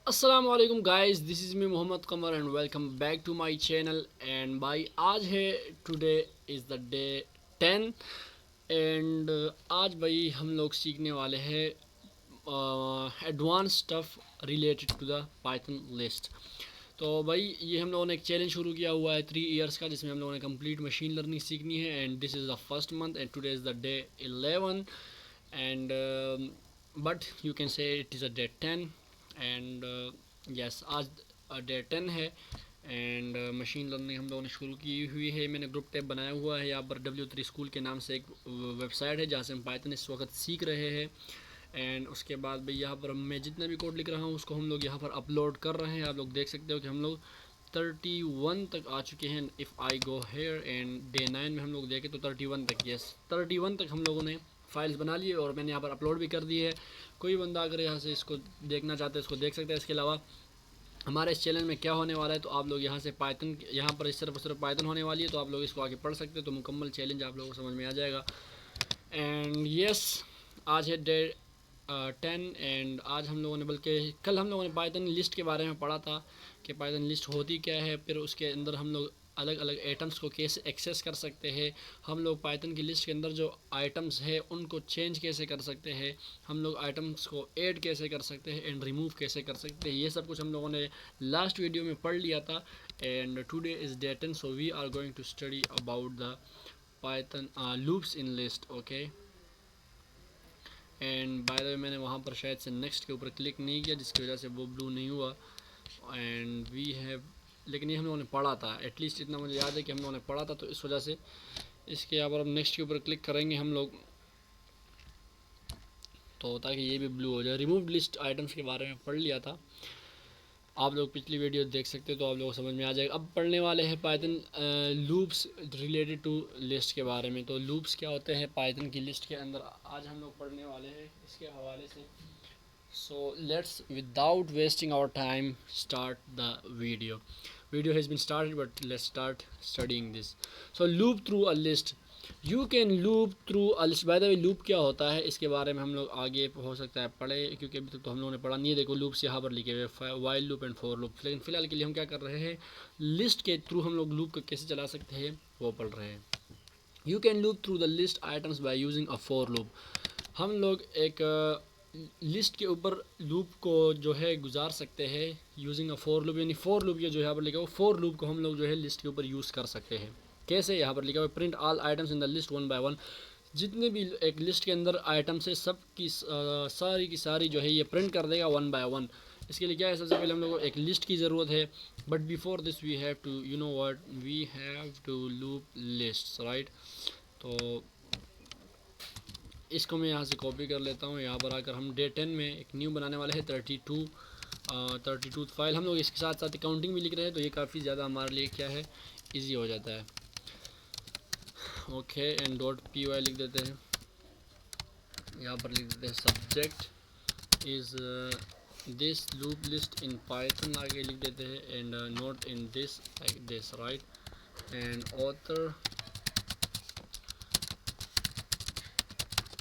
अस्सलाम वालेकुम guys, this is me Mohammad Qamar and welcome back to my channel. And भाई आज है, today is the day 10 and आज भाई हम लोग सीखने वाले हैं advance stuff related to the Python list. तो भाई ये हम लोगों ने एक चैलेंज शुरू किया हुआ है 3 इयर्स का, जिसमें हम लोगों ने कंप्लीट मशीन लर्निंग सीखनी है। And this is the first month and today is the day 11 and but you can say it is a day 10 and yes आज डे 10 है। एंड मशीन लर्निंग हम लोगों ने शुरू की हुई है। मैंने ग्रुप टैब बनाया हुआ है यहाँ पर, W3 स्कूल के नाम से एक वेबसाइट है जहाँ से हम पाइथन इस वक्त सीख रहे हैं। एंड उसके बाद भाई यहाँ पर मैं जितना भी कोड लिख रहा हूँ उसको हम लोग यहाँ पर अपलोड कर रहे हैं। आप लोग देख सकते हो कि हम लोग 31 तक आ चुके हैं। If I go here and day 9 में हम लोग देखें तो 31 तक, यस 31 तक हम लोगों ने फाइल्स बना लिए और मैंने यहाँ पर अपलोड भी कर दी है। कोई बंदा अगर यहाँ से इसको देखना चाहता है इसको देख सकता है। इसके अलावा हमारे इस चैनल में क्या होने वाला है, तो आप लोग यहाँ से पाइथन, यहाँ पर सिर्फ पाइथन होने वाली है, तो आप लोग इसको आगे पढ़ सकते हो, तो मुकम्मल चैलेंज आप लोगों को समझ में आ जाएगा। एंड यस आज है डे 10 एंड आज हम लोगों ने, बल्कि कल हम लोगों ने पाइथन लिस्ट के बारे में पढ़ा था कि पाइथन लिस्ट होती क्या है, फिर उसके अंदर हम लोग अलग अलग आइटम्स को कैसे एक्सेस कर सकते हैं, हम लोग पाइथन की लिस्ट के अंदर जो आइटम्स है उनको चेंज कैसे कर सकते हैं, हम लोग आइटम्स को ऐड कैसे कर सकते हैं एंड रिमूव कैसे कर सकते हैं। ये सब कुछ हम लोगों ने लास्ट वीडियो में पढ़ लिया था। And today is day 10, so we are going to study about the Python loops in list. Okay, and by the way मैंने वहाँ पर शायद से नेक्स्ट के ऊपर क्लिक नहीं किया, जिसकी वजह से वो ब्लू नहीं हुआ। एंड वी हैव, लेकिन ये हम लोगों ने पढ़ा था, एटलीस्ट इतना मुझे याद है कि हम लोगों ने पढ़ा था, तो इस वजह से इसके यहाँ पर अब नेक्स्ट के ऊपर क्लिक करेंगे हम लोग, तो ताकि ये भी ब्लू हो जाए। रिमूव लिस्ट आइटम्स के बारे में पढ़ लिया था, आप लोग पिछली वीडियो देख सकते हो तो आप लोगों को समझ में आ जाएगा। अब पढ़ने वाले हैं Python loops related to list के बारे में। तो लूप्स क्या होते हैं पाइथन की लिस्ट के अंदर, आज हम लोग पढ़ने वाले हैं इसके हवाले से। So let's, without wasting our time, start the video. Video has been started, but let's start studying this. So loop through a list. You can loop through a list. By the way, loop क्या होता है इसके बारे में हम लोग आगे हो सकता है पढ़े, क्योंकि अभी तक तो हम लोगों ने पढ़ा नहीं है। देखो लूप्स यहाँ पर लिखे हुए while loop and for loop, लेकिन फिलहाल के लिए हम क्या कर रहे हैं, लिस्ट के थ्रू हम लोग लूप को कैसे चला सकते हैं वो पढ़ रहे हैं। You can loop through the list items bye using a for loop. हम लोग एक लिस्ट के ऊपर लूप को जो है गुजार सकते हैं यूजिंग अ फॉर लूप, यानी फॉर लूप ये जो यहाँ पर लिखा हुआ फॉर लूप को हम लोग जो है लिस्ट के ऊपर यूज़ कर सकते हैं। कैसे, यहाँ पर लिखा हुआ print all items in the list one by one. जितने भी एक लिस्ट के अंदर आइटम्स है सब की सारी की सारी जो है ये प्रिंट कर देगा वन बाय वन। इसके लिए क्या है, सबसे पहले हम लोग को एक लिस्ट की ज़रूरत है, but before this we have to, you know what, we have to loop list, right. तो इसको मैं यहाँ से कॉपी कर लेता हूँ। यहाँ पर आकर हम डे 10 में एक न्यू बनाने वाले हैं 32 फाइल। हम लोग इसके साथ साथ काउंटिंग भी लिख रहे हैं, तो ये काफ़ी ज़्यादा हमारे लिए क्या है, इजी हो जाता है। ओके, एंड .py लिख देते हैं, यहाँ पर लिख देते हैं subject is this loop list in Python, आगे लिख देते हैं and note in this like this, right. And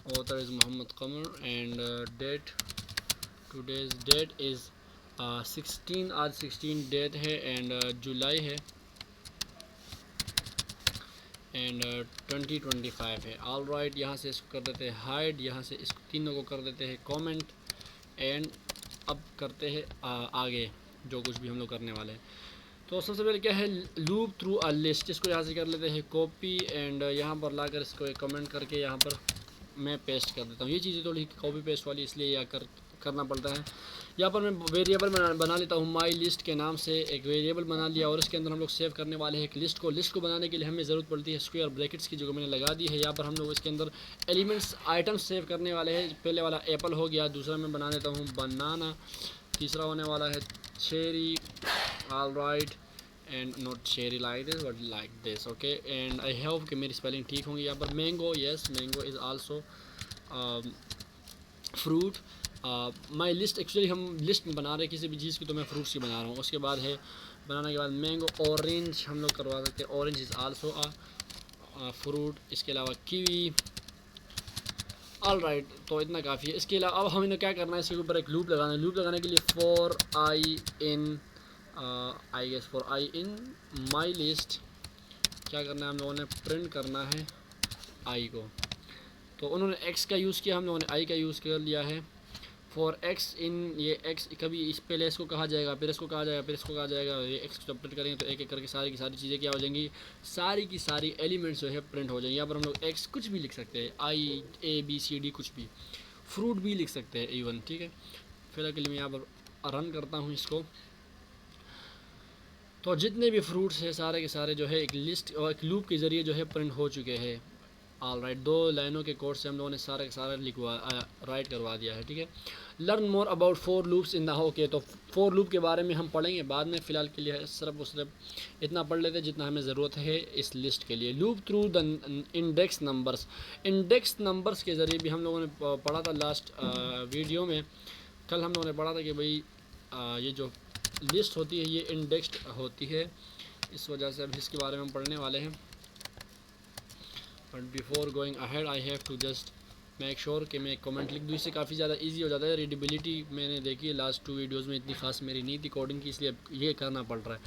author is Muhammad Qamar and date, today's date is 16, आज 16 डेट है एंड जुलाई है एंड 2025 है। ऑल राइट, यहाँ से इसको कर देते हैं हाइड, यहाँ से इसको तीनों को कर देते हैं कमेंट। एंड अब करते हैं आगे जो कुछ भी हम लोग करने वाले हैं। तो सबसे पहले क्या है, लूप थ्रू अ लिस्ट, इसको यहाँ से कर लेते हैं कॉपी एंड यहाँ पर लाकर इसको एक कमेंट करके यहाँ पर मैं पेस्ट कर देता हूँ। ये चीज़ें थोड़ी कॉपी पेस्ट वाली इसलिए या करना पड़ता है। यहाँ पर मैं वेरिएबल बना लेता हूँ, माई लिस्ट के नाम से एक वेरिएबल बना लिया और इसके अंदर हम लोग सेव करने वाले हैं एक लिस्ट को। लिस्ट को बनाने के लिए हमें ज़रूरत पड़ती है स्क्वायर ब्रैकेट्स की, जो मैंने लगा दी है। यहाँ पर हम लोग इसके अंदर एलिमेंट्स आइटम्स सेव करने वाले हैं। पहले वाला एप्पल हो गया, दूसरा मैं बना लेता हूँ बनाना, तीसरा होने वाला है cherry, all right, and not cherry like this but like this, okay. And I hope कि मेरी स्पेलिंग ठीक होंगी। यहाँ पर mango, yes mango is also fruit. My list, actually हम लिस्ट बना रहे हैं किसी भी चीज़ की, तो मैं फ्रूट्स की बना रहा हूँ। उसके बाद है बनाने के बाद मैंगो, ऑरेंज हम लोग करवा सकते हैं, ऑरेंज इज़ आल्सो फ्रूट। इसके अलावा कीवी, ऑल राइट, तो इतना काफ़ी है। इसके अलावा अब हमें क्या करना है, इसके ऊपर एक लूप लगाना है। लूप लगाने के लिए for i in I guess for i in my list क्या करना है, हम लोगों ने प्रिंट करना है आई को। तो उन्होंने एक्स का यूज़ किया, हम लोगों ने आई का यूज़ कर लिया है। फॉर एक्स इन, ये एक्स कभी इस पहले इसको कहा जाएगा, फिर इसको कहा जाएगा, फिर इसको कहा जाएगा। ये एक्स को जब प्रिंट करेंगे तो एक एक करके सारी की सारी चीज़ें क्या हो जाएंगी, सारी की सारी एलिमेंट्स जो है प्रिंट हो जाएंगे। यहाँ पर हम लोग एक्स कुछ भी लिख सकते हैं, आई ए बी सी डी कुछ भी, फ्रूट भी लिख सकते हैं इवन, ठीक है। फिलहाल के लिए मैं यहाँ पर रन करता हूँ इसको। तो जितने भी फ्रूट्स हैं सारे के सारे जो है एक लिस्ट और एक लूप के ज़रिए जो है प्रिंट हो चुके हैं। ऑल राइट, 2 लाइनों के कोड से हम लोगों ने सारा का सारा राइट करवा दिया है, ठीक है। Learn more about for loops in the okay, तो फोर लूप के बारे में हम पढ़ेंगे बाद में। फ़िलहाल के लिए सिर्फ और सिर्फ इतना पढ़ लेते हैं जितना हमें ज़रूरत है इस लिस्ट के लिए। Loop through the index numbers, index numbers के ज़रिए भी हम लोगों ने पढ़ा था लास्ट वीडियो में। कल हम लोगों ने पढ़ा था कि भाई ये जो लिस्ट होती है ये इंडेक्स्ड होती है, इस वजह से अब इसके बारे में हम पढ़ने वाले हैं। But before going ahead I have to just make sure कि मैं कमेंट लिख दूँ, इससे काफ़ी ज़्यादा इजी हो जाता है। रीडेबिलिटी मैंने देखी है लास्ट 2 वीडियोज़ में इतनी खास मेरी नहीं थी कोडिंग की, इसलिए अब ये करना पड़ रहा है।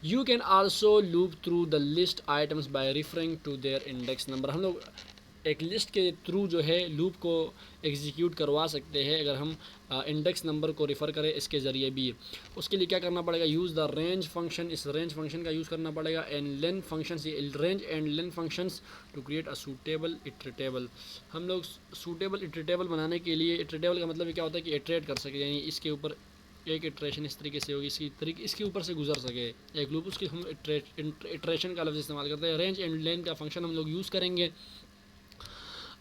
You can also loop through the list items by referring to their index number, हम लोग एक लिस्ट के थ्रू जो है लूप को एग्जीक्यूट करवा सकते हैं अगर हम इंडेक्स नंबर को रेफ़र करें इसके ज़रिए भी। उसके लिए क्या करना पड़ेगा, यूज़ द रेंज फंक्शन, इस रेंज फंक्शन का यूज़ करना पड़ेगा, and len functions, range and len functions to create a suitable iterable. हम लोग सूटेबल इटरेटेबल बनाने के लिए, इटरेटेबल का मतलब क्या होता है कि इटरेट कर सके, यानी इसके ऊपर एक इटरेशन इस तरीके से होगी, इसके ऊपर से गुजर सके एक लूप, उसके हम इटरेशन का लफ्ज़ इस्तेमाल करते हैं। रेंज एंड लेन का फंक्शन हम लोग यूज़ करेंगे।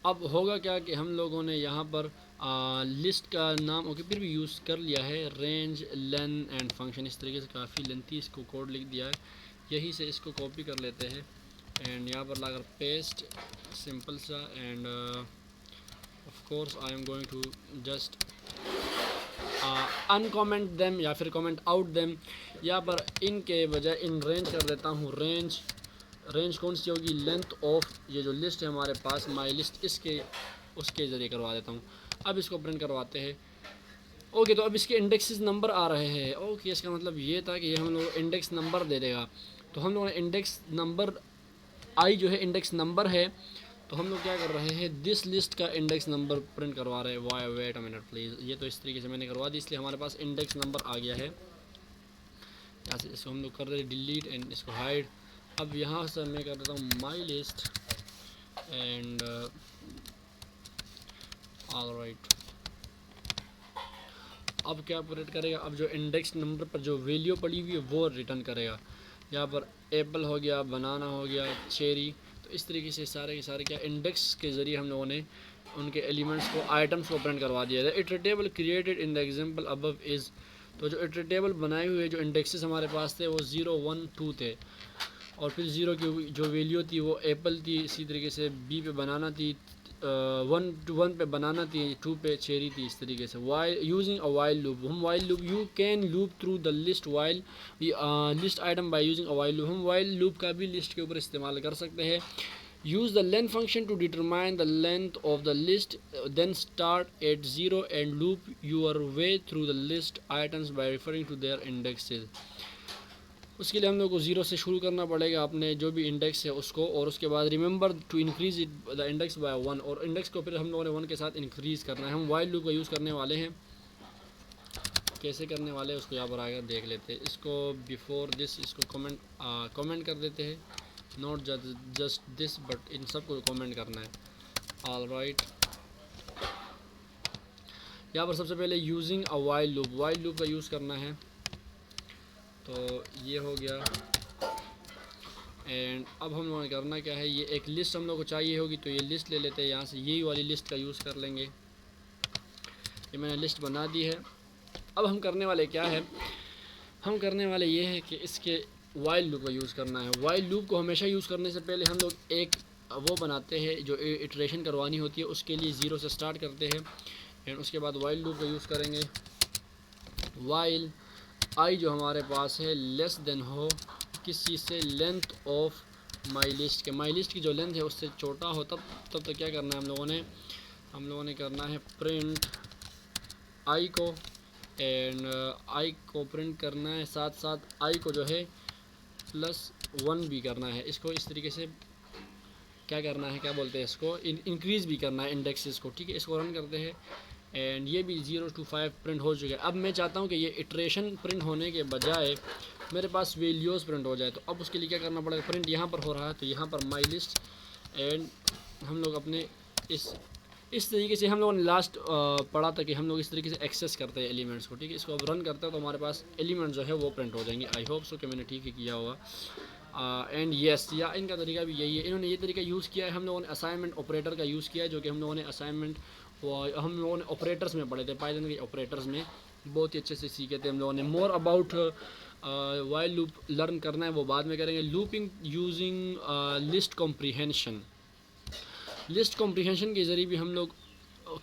अब होगा क्या कि हम लोगों ने यहाँ पर लिस्ट का नाम ओके फिर भी यूज़ कर लिया है, रेंज लेन एंड फंक्शन, इस तरीके से काफ़ी लेंथी इसको कोड लिख दिया है। यहीं से इसको कॉपी कर लेते हैं एंड यहाँ पर लाकर पेस्ट, सिंपल सा। And of course I am going to just uncomment them या फिर कमेंट आउट देम। यहाँ पर इन के बजाय इन रेंज कर देता हूँ। रेंज कौन सी होगी, लेंथ ऑफ ये जो लिस्ट है हमारे पास माई लिस्ट, इसके उसके ज़रिए करवा देता हूँ। अब इसको प्रिंट करवाते हैं। ओके, तो अब इसके इंडेक्सेस नंबर आ रहे हैं। ओके, इसका मतलब ये था कि ये हम लोग इंडेक्स नंबर दे देगा। तो हम लोगों ने इंडेक्स नंबर आई जो है इंडेक्स नंबर है, तो हम लोग क्या कर रहे हैं, दिस लिस्ट का इंडेक्स नंबर प्रिंट करवा रहे हैं। Why wait a minute please, ये तो इस तरीके से मैंने करवा दी, इसलिए हमारे पास इंडेक्स नंबर आ गया है। यहाँ से इसको हम लोग कर रहे हैं डिलीट एंड इसको हाइड। अब यहाँ से मैं कर देता हूँ my list and all right. अब क्या प्रिंट करेगा, अब जो इंडेक्स नंबर पर जो वैल्यू पड़ी हुई है वो रिटर्न करेगा। यहाँ पर एप्पल हो गया, बनाना हो गया, चेरी, तो इस तरीके से सारे के सारे क्या इंडेक्स के ज़रिए हम लोगों ने उनके एलिमेंट्स को, आइटम्स को प्रिंट करवा दिया है। Iterable created in the example above is, तो जो इटरेटेबल बनाए हुए जो इंडेक्सेस हमारे पास थे वो 0 1 2 थे, और फिर 0 की जो वैल्यू थी वो एप्पल थी, इसी तरीके से बी पे बनाना थी, 1 पे बनाना थी, 2 पे चेरी थी, इस तरीके से। While using a while loop, हम while loop, you can loop through the list while list item by using a while loop, हम वाइल लूप का भी लिस्ट के ऊपर इस्तेमाल कर सकते हैं। Use the length function to determine the length of the list, then start at 0 and loop your way through the list items by referring to their indexes. उसके लिए हम लोग को 0 से शुरू करना पड़ेगा अपने जो भी इंडेक्स है उसको, और उसके बाद remember to increase it the index by 1, और इंडेक्स को फिर हम लोगों ने 1 के साथ इंक्रीज़ करना है। हम वाइल लूप का यूज़ करने वाले हैं, कैसे करने वाले हैं उसको यहाँ पर आकर देख लेते हैं। इसको बिफोर दिस इसको कमेंट कर देते हैं, not just this but in सब को कमेंट करना है। ऑल राइट, यहाँ पर सबसे पहले यूजिंग अ वाइल लूप का यूज़ करना है, तो ये हो गया। एंड अब हम लोगों ने करना क्या है, ये एक लिस्ट हम लोग को चाहिए होगी, तो ये लिस्ट ले लेते हैं यहाँ से, यही वाली लिस्ट का यूज़ कर लेंगे। ये मैंने लिस्ट बना दी है। अब हम करने वाले क्या है, हम करने वाले ये है कि इसके वाइल लूप का यूज़ करना है। वाइल लूप को हमेशा यूज़ करने से पहले हम लोग एक वो बनाते हैं जो इटरेशन करवानी होती है, उसके लिए 0 से स्टार्ट करते हैं एंड उसके बाद वाइल लूप का यूज़ करेंगे। वाइल आई जो हमारे पास है लेस देन हो किस चीज़ से, लेंथ ऑफ माई लिस्ट के, माई लिस्ट की जो लेंथ है उससे छोटा हो, तब तक क्या करना है हम लोगों ने, हम लोगों ने करना है प्रिंट आई को, एंड आई को प्रिंट करना है, साथ साथ आई को जो है +1 भी करना है। इसको इस तरीके से क्या करना है, क्या बोलते हैं इसको, इंक्रीज़ भी करना है इंडेक्सेस को, ठीक है। इसको रन करते हैं एंड ये भी 0 to 5 प्रिंट हो चुका है। अब मैं चाहता हूँ कि ये इटरेशन प्रिंट होने के बजाय मेरे पास वैल्यूज़ प्रिंट हो जाए, तो अब उसके लिए क्या करना पड़ेगा, प्रिंट यहाँ पर हो रहा है तो यहाँ पर माई लिस्ट, एंड हम लोग अपने इस तरीके से हम लोगों ने लास्ट पढ़ा था कि हम लोग इस तरीके से एक्सेस करते हैं एलिमेंट्स को, ठीक है। इसको अब रन करते हैं तो हमारे पास एलिमेंट जो है वो प्रिंट हो जाएंगे। आई होप सो कि मैंने ठीक ही किया होगा। एंड येस, या इनका तरीका भी यही है। इन्होंने ये तरीका यूज़ किया है, हम लोगों ने असाइनमेंट ऑपरेटर का यूज़ किया है, जो कि हम लोगों ने असाइनमेंट हम लोगों ने ऑपरेटर्स में पढ़े थे, पाइथन के ऑपरेटर्स में बहुत ही अच्छे से सीखे थे हम लोगों ने। More about while loop learn करना है वो बाद में करेंगे। Looping using list comprehension, list comprehension के ज़रिए भी हम लोग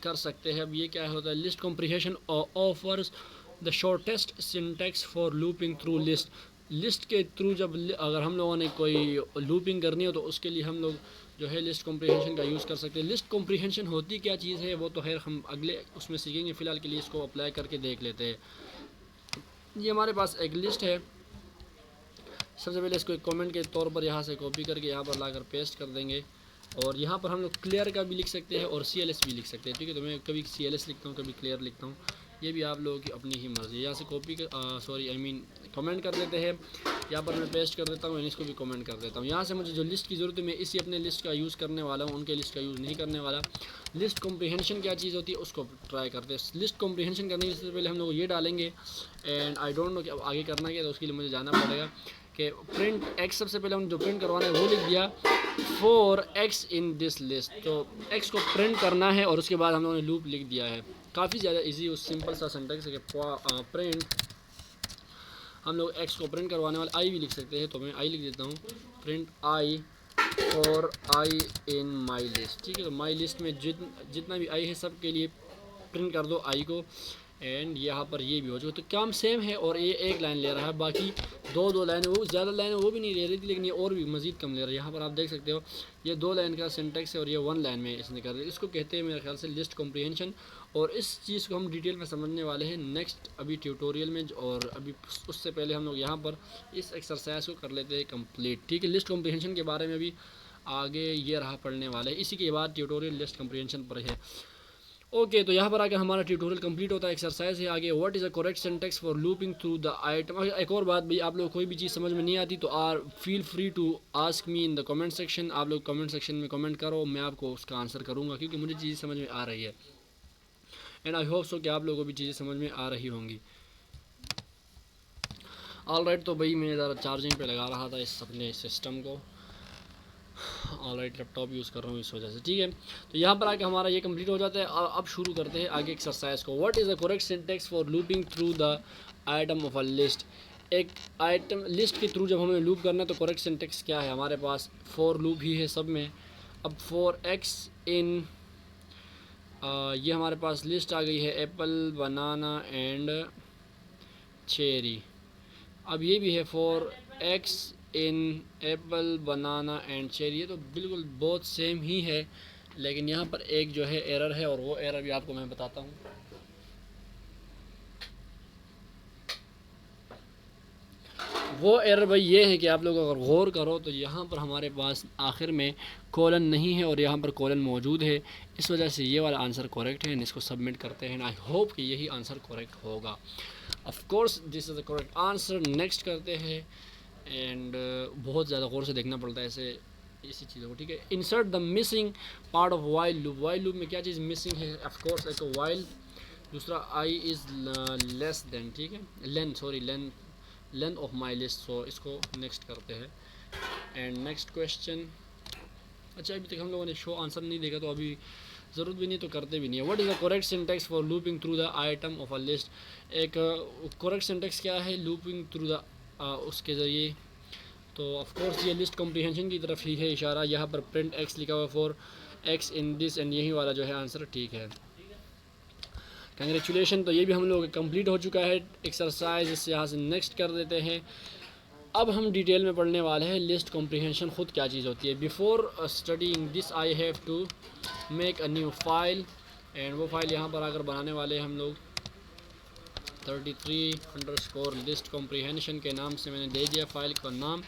कर सकते हैं। अब ये क्या होता है, list comprehension offers the shortest syntax for looping through list. List के थ्रू जब अगर हम लोगों ने कोई लूपिंग करनी हो तो उसके लिए हम लोग जो है लिस्ट कॉम्प्रीहेंशन का यूज़ कर सकते हैं। लिस्ट कॉम्प्रीहेंशन होती क्या चीज़ है वो तो खैर हम अगले उसमें सीखेंगे, फ़िलहाल के लिए इसको अप्लाई करके देख लेते हैं। ये हमारे पास एक लिस्ट है। सबसे पहले इसको एक कमेंट के तौर पर यहाँ से कॉपी करके यहाँ पर लाकर पेस्ट कर देंगे, और यहाँ पर हम लोग क्लियर का भी लिख सकते हैं और CLS भी लिख सकते हैं, ठीक है। तो मैं कभी CLS लिखता हूँ, कभी क्लियर लिखता हूँ, ये भी आप लोगों की अपनी ही मर्ज़ी है। यहाँ से कॉपी कमेंट कर देते हैं, यहाँ पर मैं पेस्ट कर देता हूँ, इसको भी कमेंट कर देता हूँ। यहाँ से मुझे जो लिस्ट की ज़रूरत है मैं इसी अपने लिस्ट का यूज़ करने वाला हूँ, उनके लिस्ट का यूज़ नहीं करने वाला। लिस्ट कॉम्प्रीहेंशन क्या चीज़ होती है उसको ट्राई करते हैं। लिस्ट कॉम्प्रीहेंशन करने से पहले हम लोग ये डालेंगे, एंड आई डोंट नो कि अब आगे करना क्या है, तो उसके लिए मुझे जाना पड़ेगा कि प्रिंट एक्स, सबसे पहले हम जो प्रिंट करवाना है वो लिख दिया for x in this list, तो एक्स को प्रिंट करना है और उसके बाद हम लोगों ने लूप लिख दिया है। काफ़ी ज़्यादा इजी और सिंपल सा सिंटैक्स है कि प्रिंट, हम लोग एक्स को प्रिंट करवाने वाले आई भी लिख सकते हैं, तो मैं आई लिख देता हूँ, प्रिंट आई और आई इन माई लिस्ट, ठीक है। तो माई लिस्ट में जितना भी आई है सब के लिए प्रिंट कर दो आई को, एंड यहाँ पर ये भी हो चुका। तो काम सेम है और ये एक लाइन ले रहा है, बाकी दो लाइनें, वो ज़्यादा लाइनें वो भी नहीं ले रही थी, लेकिन ये और भी मज़ीद कम ले रहा है। यहाँ पर आप देख सकते हो ये 2 लाइन का सिंटैक्स है और ये 1 लाइन में इसने कर दिया। इसको कहते हैं मेरे ख्याल से लिस्ट कॉम्प्रीहेंशन, और इस चीज़ को हम डिटेल में समझने वाले हैं नेक्स्ट अभी ट्यूटोरियल में। और अभी उससे पहले हम लोग यहाँ पर इस एक्सरसाइज को कर लेते हैं कंप्लीट, ठीक है। लिस्ट कॉम्प्रीहेंशन के बारे में भी आगे ये रहा पढ़ने वाले, इसी के बाद ट्यूटोरियल लिस्ट कॉम्प्रीहेंशन पर है। ओके, तो यहाँ पर आकर हमारा ट्यूटोरियल कंप्लीट होता है। एक्सरसाइज है आगे, what is a correct syntax for looping through the item. एक और बात भाई, आप लोग कोई भी चीज़ समझ में नहीं आती तो feel free to ask me in the comment section. आप लोग कमेंट सेक्शन में कमेंट करो, मैं आपको उसका आंसर करूँगा, क्योंकि मुझे चीज़ें समझ में आ रही है, एंड आई होप सो कि आप लोगों को भी चीज़ें समझ में आ रही होंगी। ऑल राइट, तो भाई मैं ज़रा चार्जिंग पे लगा रहा था इस अपने सिस्टम को। ऑलराइट, लैपटॉप यूज़ कर रहा हूँ इस वजह से, ठीक है। तो यहाँ पर आके हमारा ये कंप्लीट हो जाता है। अब शुरू करते हैं आगे एक्सरसाइज को। What is the correct syntax for looping through the item of a list. एक आइटम लिस्ट के थ्रू जब हमें लूप करना है तो करेक्ट सिंटैक्स क्या है हमारे पास, फॉर लूप ही है सब में। अब फॉर एक्स इन ये हमारे पास लिस्ट आ गई है, एप्पल, बनाना एंड चेरी। अब ये भी है for x in Apple, banana and cherry. ये तो बिल्कुल बहुत सेम ही है, लेकिन यहाँ पर एक जो है एरर है, और वो एरर भी आपको मैं बताता हूँ। वो एरर भाई ये है कि आप लोग अगर गौर करो तो यहाँ पर हमारे पास आखिर में कॉलन नहीं है और यहाँ पर कॉलन मौजूद है, इस वजह से ये वाला आंसर करेक्ट है। इसको सबमिट करते हैं, आई होप कि यही आंसर करेक्ट होगा। Of course this is the correct answer. Next करते हैं, एंड बहुत ज़्यादा गौर से देखना पड़ता है ऐसे इसी चीज़ों को, ठीक है। Insert the missing part of while loop. While loop में क्या चीज़ मिसिंग है, ऑफ कोर्स एक वाइल, दूसरा आई इज़ लेस देन, ठीक है, लेंथ ऑफ माई लिस्ट। सो इसको नेक्स्ट करते हैं, एंड नेक्स्ट क्वेश्चन। अच्छा, अभी तक हम लोगों ने शो आंसर नहीं देखा, तो अभी ज़रूरत भी नहीं तो करते भी नहीं है। What is the correct syntax for looping through the item of a list. एक करेक्ट सिंटैक्स क्या है लूपिंग थ्रू द उसके ज़रिए, तो ऑफ कोर्स ये लिस्ट कॉम्प्रीहेंशन की तरफ ही है इशारा। यहाँ पर प्रिंट एक्स लिखा हुआ for x in this, and यही वाला जो है आंसर ठीक है। कंग्रेचुलेशन, तो ये भी हम लोग कंप्लीट हो चुका है एक्सरसाइज। इस यहाँ से नेक्स्ट कर देते हैं। अब हम डिटेल में पढ़ने वाले हैं लिस्ट कॉम्प्रिहेंशन खुद क्या चीज़ होती है। Before studying this I have to make a new file, and वो फाइल यहाँ पर आकर बनाने वाले हैं हम लोग 33_ लिस्ट कॉम्प्रिहेंशन के नाम से मैंने दे दिया फाइल का नाम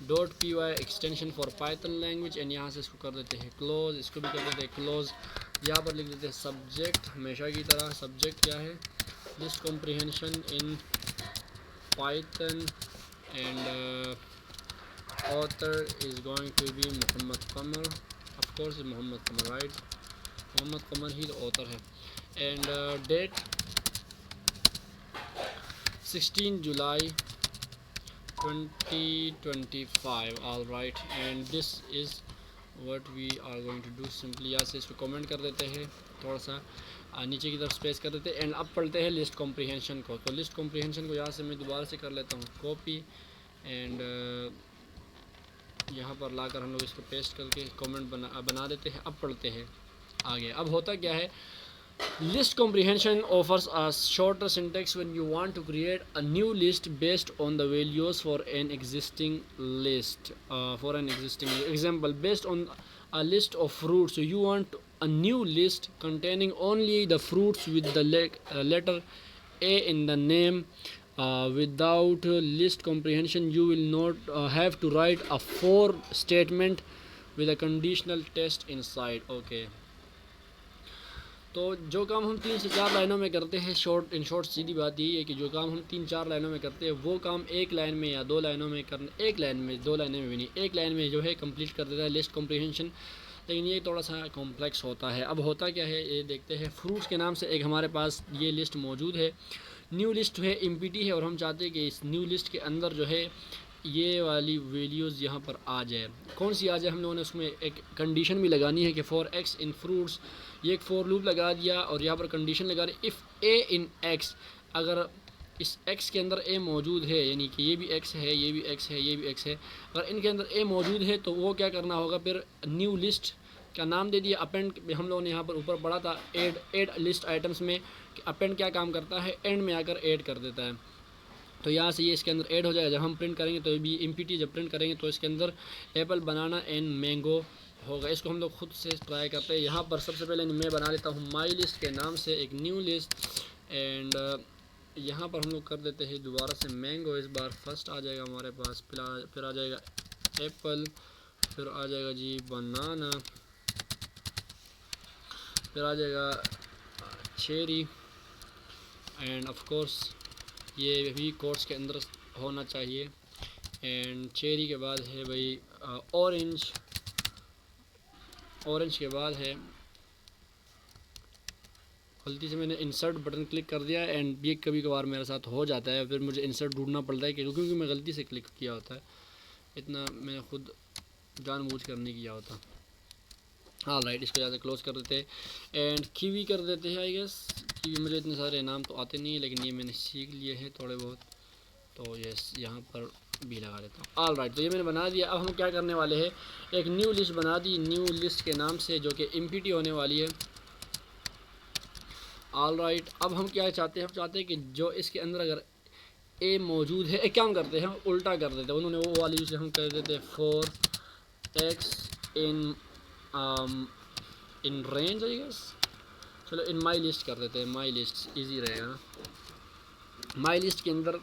.py extension for Python language, and यहाँ से इसको कर देते हैं क्लोज, इसको भी कर देते हैं क्लोज। यहाँ पर लिख देते हैं सब्जेक्ट, हमेशा की तरह सब्जेक्ट क्या है, list comprehension in Python, and author is going to be Mohammad Qamar, of course Mohammad Qamar, right, Mohammad Qamar ही ऑथर है, and date 16 July 2025, all right, and this is what we are going to do simply। यहाँ से इसको कमेंट कर देते हैं, थोड़ा सा नीचे की तरफ स्पेस कर देते हैं, एंड अब पढ़ते हैं लिस्ट कॉम्प्रिहेंशन को। तो लिस्ट कॉम्प्रिहेंशन को यहाँ से मैं दोबारा से कर लेता हूँ कॉपी, एंड यहाँ पर लाकर हम लोग इसको पेस्ट करके कमेंट बना देते हैं। अब पढ़ते हैं आगे। अब होता क्या है, list comprehension offers a shorter syntax when you want to create a new list based on the values for an existing list. For an existing example, based on a list of fruits, so you want a new list containing only the fruits with the letter A in the name. Without list comprehension, you will not have to write a for statement with a conditional test inside. Okay. तो जो काम हम 3 से 4 लाइनों में करते हैं, in short सीधी बात यही है कि जो काम हम 3-4 लाइनों में करते हैं वो काम एक लाइन में या 2 लाइनों में एक लाइन में, 2 लाइनों में भी नहीं, एक लाइन में जो है कंप्लीट कर देता है लिस्ट कॉम्प्रिहेंशन। लेकिन ये थोड़ा सा कॉम्प्लेक्स होता है। अब होता क्या है ये देखते हैं। फ्रूट्स के नाम से एक हमारे पास ये लिस्ट मौजूद है, न्यू लिस्ट है, एम्प्टी है, और हम चाहते हैं कि इस न्यू लिस्ट के अंदर जो है ये वाली वैल्यूज़ यहाँ पर आ जाए। कौन सी आ जाए, हम लोगों ने उसमें एक कंडीशन भी लगानी है कि फॉर एक्स इन फ्रूट्स, ये एक फॉर लूप लगा दिया और यहाँ पर कंडीशन लगा रही इफ़ ए इन एक्स, अगर इस एक्स के अंदर ए मौजूद है, यानी कि ये भी एक्स है, ये भी एक्स है, ये भी एक्स है, अगर इनके अंदर ए मौजूद है तो वो क्या करना होगा, फिर न्यू लिस्ट का नाम दे दिया। अपेंड हम लोगों ने यहाँ पर ऊपर पढ़ा था एड लिस्ट आइटम्स में कि अपेंड क्या काम करता है, एंड में आकर ऐड कर देता है। तो यहाँ से ये इसके अंदर ऐड हो जाएगा। जब हम प्रिंट करेंगे तो भी एम्प्टी जब प्रिंट करेंगे तो इसके अंदर एप्पल, बनाना एंड मैंगो होगा। इसको हम लोग खुद से ट्राई करते हैं। यहाँ पर सबसे पहले मैं बना लेता हूँ माई लिस्ट के नाम से एक न्यू लिस्ट, एंड यहाँ पर हम लोग कर देते हैं दोबारा से मैंगो। इस बार फर्स्ट आ जाएगा हमारे पास, फिर आ जाएगा एप्पल, फिर आ जाएगा जी बनाना, फिर आ जाएगा चेरी, एंड ऑफ कोर्स ये भी कोर्स के अंदर होना चाहिए। एंड चेरी के बाद है भाई ऑरेंज, ऑरेंज के बाद है, गलती से मैंने इंसर्ट बटन क्लिक कर दिया एंड ये कभी कभार मेरे साथ हो जाता है, फिर मुझे इंसर्ट ढूंढना पड़ता है क्योंकि मैं गलती से क्लिक किया होता है, इतना मैंने खुद जानबूझ कर नहीं किया होता। हाँ राइट, इसको ज़्यादा क्लोज कर देते हैं एंड कीवी कर देते हैं। आई गेस कीवी, मुझे इतने सारे नाम तो आते नहीं है लेकिन ये मैंने सीख लिए हैं थोड़े बहुत, तो यस यहाँ पर भी लगा देता हूँ। ऑल राइट, तो ये मैंने बना दिया। अब हम क्या करने वाले हैं, एक न्यू लिस्ट बना दी, न्यू लिस्ट के नाम से, जो कि एम्प्टी होने वाली है। ऑल राइट, अब हम क्या चाहते हैं, हम चाहते हैं कि जो इसके अंदर अगर ए मौजूद है, एक काम करते हैं हम उल्टा कर देते हैं, उन्होंने वो वाली जिसे हम कर देते हैं for x in in range. I guess चलो इन माई लिस्ट कर देते हैं, माई लिस्ट ईजी रहेगा ना। माई लिस्ट के अंदर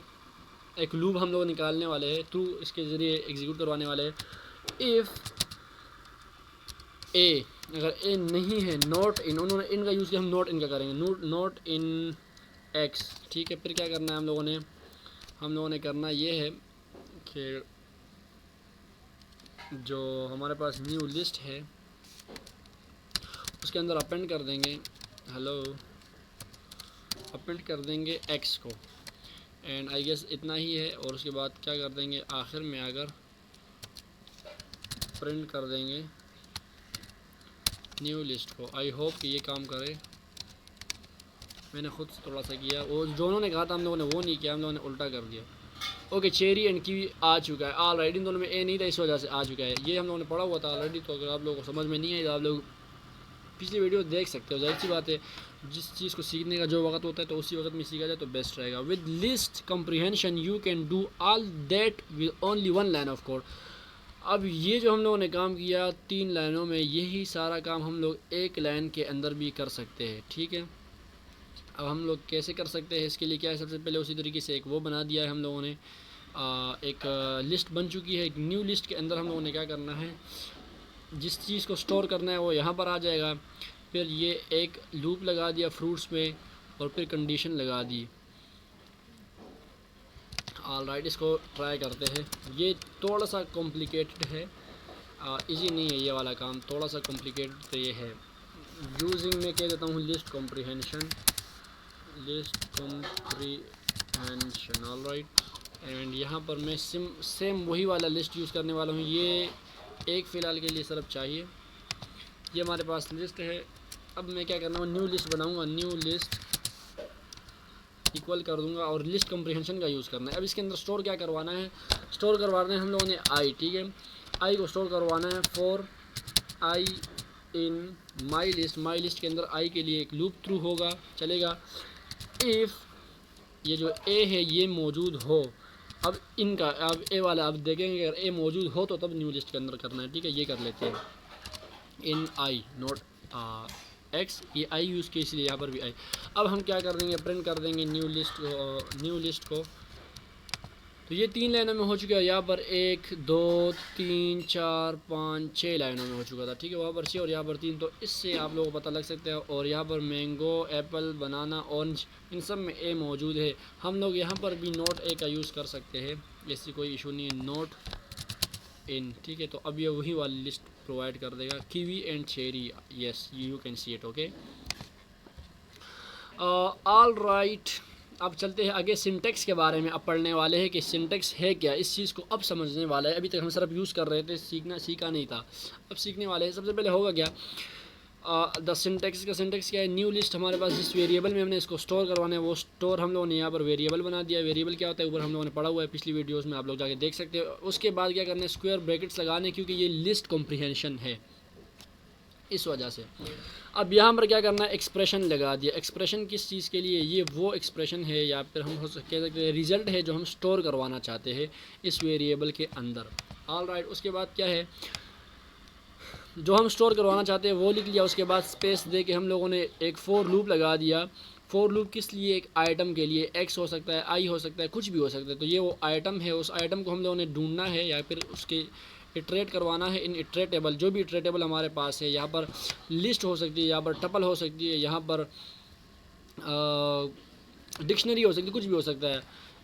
एक लूप हम लोग निकालने वाले हैं, थ्रू इसके ज़रिए एग्जीक्यूट करवाने वाले हैं। इफ़ ए, अगर ए नहीं है, नॉट इन, उन्होंने इनका यूज़ किया, हम नॉट इनका करेंगे, नॉट इन एक्स। ठीक है, फिर क्या करना है हम लोगों ने करना ये है कि जो हमारे पास न्यू लिस्ट है उसके अंदर अपेंड कर देंगे, हेलो, अपेंड कर देंगे एक्स को, एंड आई गेस इतना ही है। और उसके बाद क्या कर देंगे, आखिर में आकर प्रिंट कर देंगे न्यू लिस्ट को। आई होप कि ये काम करे, मैंने खुद थोड़ा सा किया, वो जो उन्होंने कहा था हम लोगों ने वो नहीं किया, हम लोगों ने उल्टा कर दिया। ओके, चेरी एंड कीवी आ चुका है। ऑल राइट, इन दोनों में ए नहीं था इस वजह से आ चुका है, ये हम लोगों ने पढ़ा हुआ था ऑलरेडी। तो अगर आप लोगों को समझ में नहीं है तो आप लोग पिछली वीडियो देख सकते हो। जाहिर सी बात है, जिस चीज़ को सीखने का जो वक्त होता है तो उसी वक्त में सीखा जाए तो बेस्ट रहेगा। With list comprehension you can do all that with only 1 line of code. अब ये जो हम लोगों ने काम किया 3 लाइनों में, यही सारा काम हम लोग 1 लाइन के अंदर भी कर सकते हैं, ठीक है। अब हम लोग कैसे कर सकते हैं, इसके लिए क्या है, सबसे पहले उसी तरीके से एक वो बना दिया है हम लोगों ने, एक लिस्ट बन चुकी है। एक न्यू लिस्ट के अंदर हम लोगों ने क्या करना है, जिस चीज़ को स्टोर करना है वो यहाँ पर आ जाएगा। फिर ये एक लूप लगा दिया फ्रूट्स में और फिर कंडीशन लगा दी। ऑलराइट, इसको ट्राई करते हैं। ये थोड़ा सा कॉम्प्लिकेटेड है, इजी नहीं है ये वाला काम, थोड़ा सा कॉम्प्लिकेटेड तो ये है। यूजिंग में कह देता हूँ लिस्ट कॉम्प्रीहेंशन, ऑलराइट। एंड यहाँ पर मैं सेम वही वाला लिस्ट यूज़ करने वाला हूँ। ये एक फ़िलहाल के लिए सिर्फ चाहिए। ये हमारे पास लिस्ट है। अब मैं क्या करना हूँ, न्यू लिस्ट बनाऊँगा। न्यू लिस्ट इक्वल कर दूंगा और लिस्ट कम्प्रीहेंशन का यूज़ करना है। अब इसके अंदर स्टोर क्या करवाना है, स्टोर करवाना है हम लोगों ने आई, ठीक है। आई को स्टोर करवाना है for i in my list. My list के अंदर आई के लिए एक लूप थ्रू होगा, चलेगा। इफ़ ये जो ए है ये मौजूद हो, अब इनका अब ए वाला अब देखेंगे, अगर ए मौजूद हो तो तब न्यू लिस्ट के अंदर करना है, ठीक है। ये कर लेते हैं इन आई नोट एक्स, ये आई यूज़ की इसलिए यहाँ पर भी आई। अब हम क्या कर देंगे, प्रिंट कर देंगे न्यू लिस्ट को। तो ये 3 लाइनों में हो चुका है। यहाँ पर 1 2 3 4 5 6 लाइनों में हो चुका था, ठीक है। वहाँ पर 6 और यहाँ पर 3, तो इससे आप लोगों को पता लग सकता है। और यहाँ पर मैंगो, एप्पल, बनाना, ऑरेंज, इन सब में ए मौजूद है। हम लोग यहाँ पर भी नोट ए का यूज़ कर सकते हैं, ऐसी कोई इशू नहीं है। नोट इन, ठीक है। तो अब ये वही वाली लिस्ट प्रोवाइड कर देगा, kiwi and cherry, yes you can see it, okay. All right, अब चलते हैं आगे सिंटेक्स के बारे में। अब पढ़ने वाले हैं कि सिंटेक्स है क्या, इस चीज़ को अब समझने वाला है। अभी तक हम सिर्फ यूज़ कर रहे थे, सीखा नहीं था, अब सीखने वाले हैं। सबसे पहले होगा क्या, द सिंटेक्स का सिंटेक्स क्या है, न्यू लिस्ट हमारे पास जिस वेरिएबल में हमने इसको स्टोर करवाना है वो स्टोर हम लोगों ने यहाँ पर वेरिएबल बना दिया। वेरिएबल क्या होता है ऊपर हम लोगों ने पढ़ा हुआ है पिछली वीडियोस में, आप लोग जाके देख सकते हो। उसके बाद क्या करना है, स्क्वायर ब्रैकेट्स लगाने, क्योंकि ये लिस्ट कॉम्प्रीहेंशन है इस वजह से। अब यहाँ पर क्या करना है, एक्सप्रेशन लगा दिया। एक्सप्रेशन किस चीज़ के लिए, ये वो एक्सप्रेशन है या फिर हम कह सकते हैं रिज़ल्ट है जो हम स्टोर करवाना चाहते हैं इस वेरिएबल के अंदर। ऑल राइट, उसके बाद क्या है, जो हम स्टोर करवाना चाहते हैं वो लिख लिया। उसके बाद स्पेस दे के हम लोगों ने एक फॉर लूप लगा दिया। फॉर लूप किस लिए, एक आइटम के लिए, एक्स हो सकता है, आई हो सकता है, कुछ भी हो सकता है। तो ये वो आइटम है, उस आइटम को हम लोगों ने ढूंढना है या फिर उसके इटरेट करवाना है इन इटरेटेबल, जो भी इटरेटेबल हमारे पास है। यहाँ पर लिस्ट हो सकती है, यहाँ पर टपल हो सकती है, यहाँ पर डिक्शनरी हो सकती है, कुछ भी हो सकता है।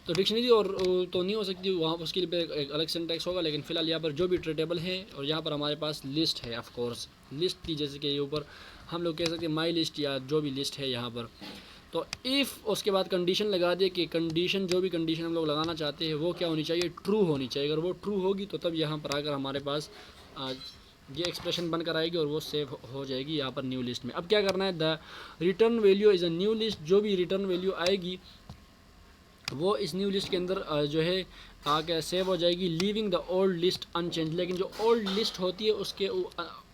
तो डिक्शनरी और तो नहीं हो सकती, वहाँ उसके लिए एक अलग सिंटैक्स होगा। लेकिन फ़िलहाल यहाँ पर जो भी इटरेटेबल है और यहाँ पर हमारे पास लिस्ट है, ऑफ कोर्स लिस्ट की, जैसे कि ये ऊपर हम लोग कह सकते हैं माई लिस्ट या जो भी लिस्ट है यहाँ पर। तो इफ़ उसके बाद कंडीशन लगा दिए कि कंडीशन, जो भी कंडीशन हम लोग लगाना चाहते हैं वो क्या होनी चाहिए, ट्रू होनी चाहिए। अगर वो ट्रू होगी तो तब यहाँ पर आकर हमारे पास ये एक्सप्रेशन बनकर आएगी और वो सेव हो जाएगी यहाँ पर न्यू लिस्ट में। अब क्या करना है, the return value is a new list, जो भी रिटर्न वैल्यू आएगी वो इस न्यू लिस्ट के अंदर जो है आके सेव हो जाएगी, leaving the old list unchange. लेकिन जो ओल्ड लिस्ट होती है उसके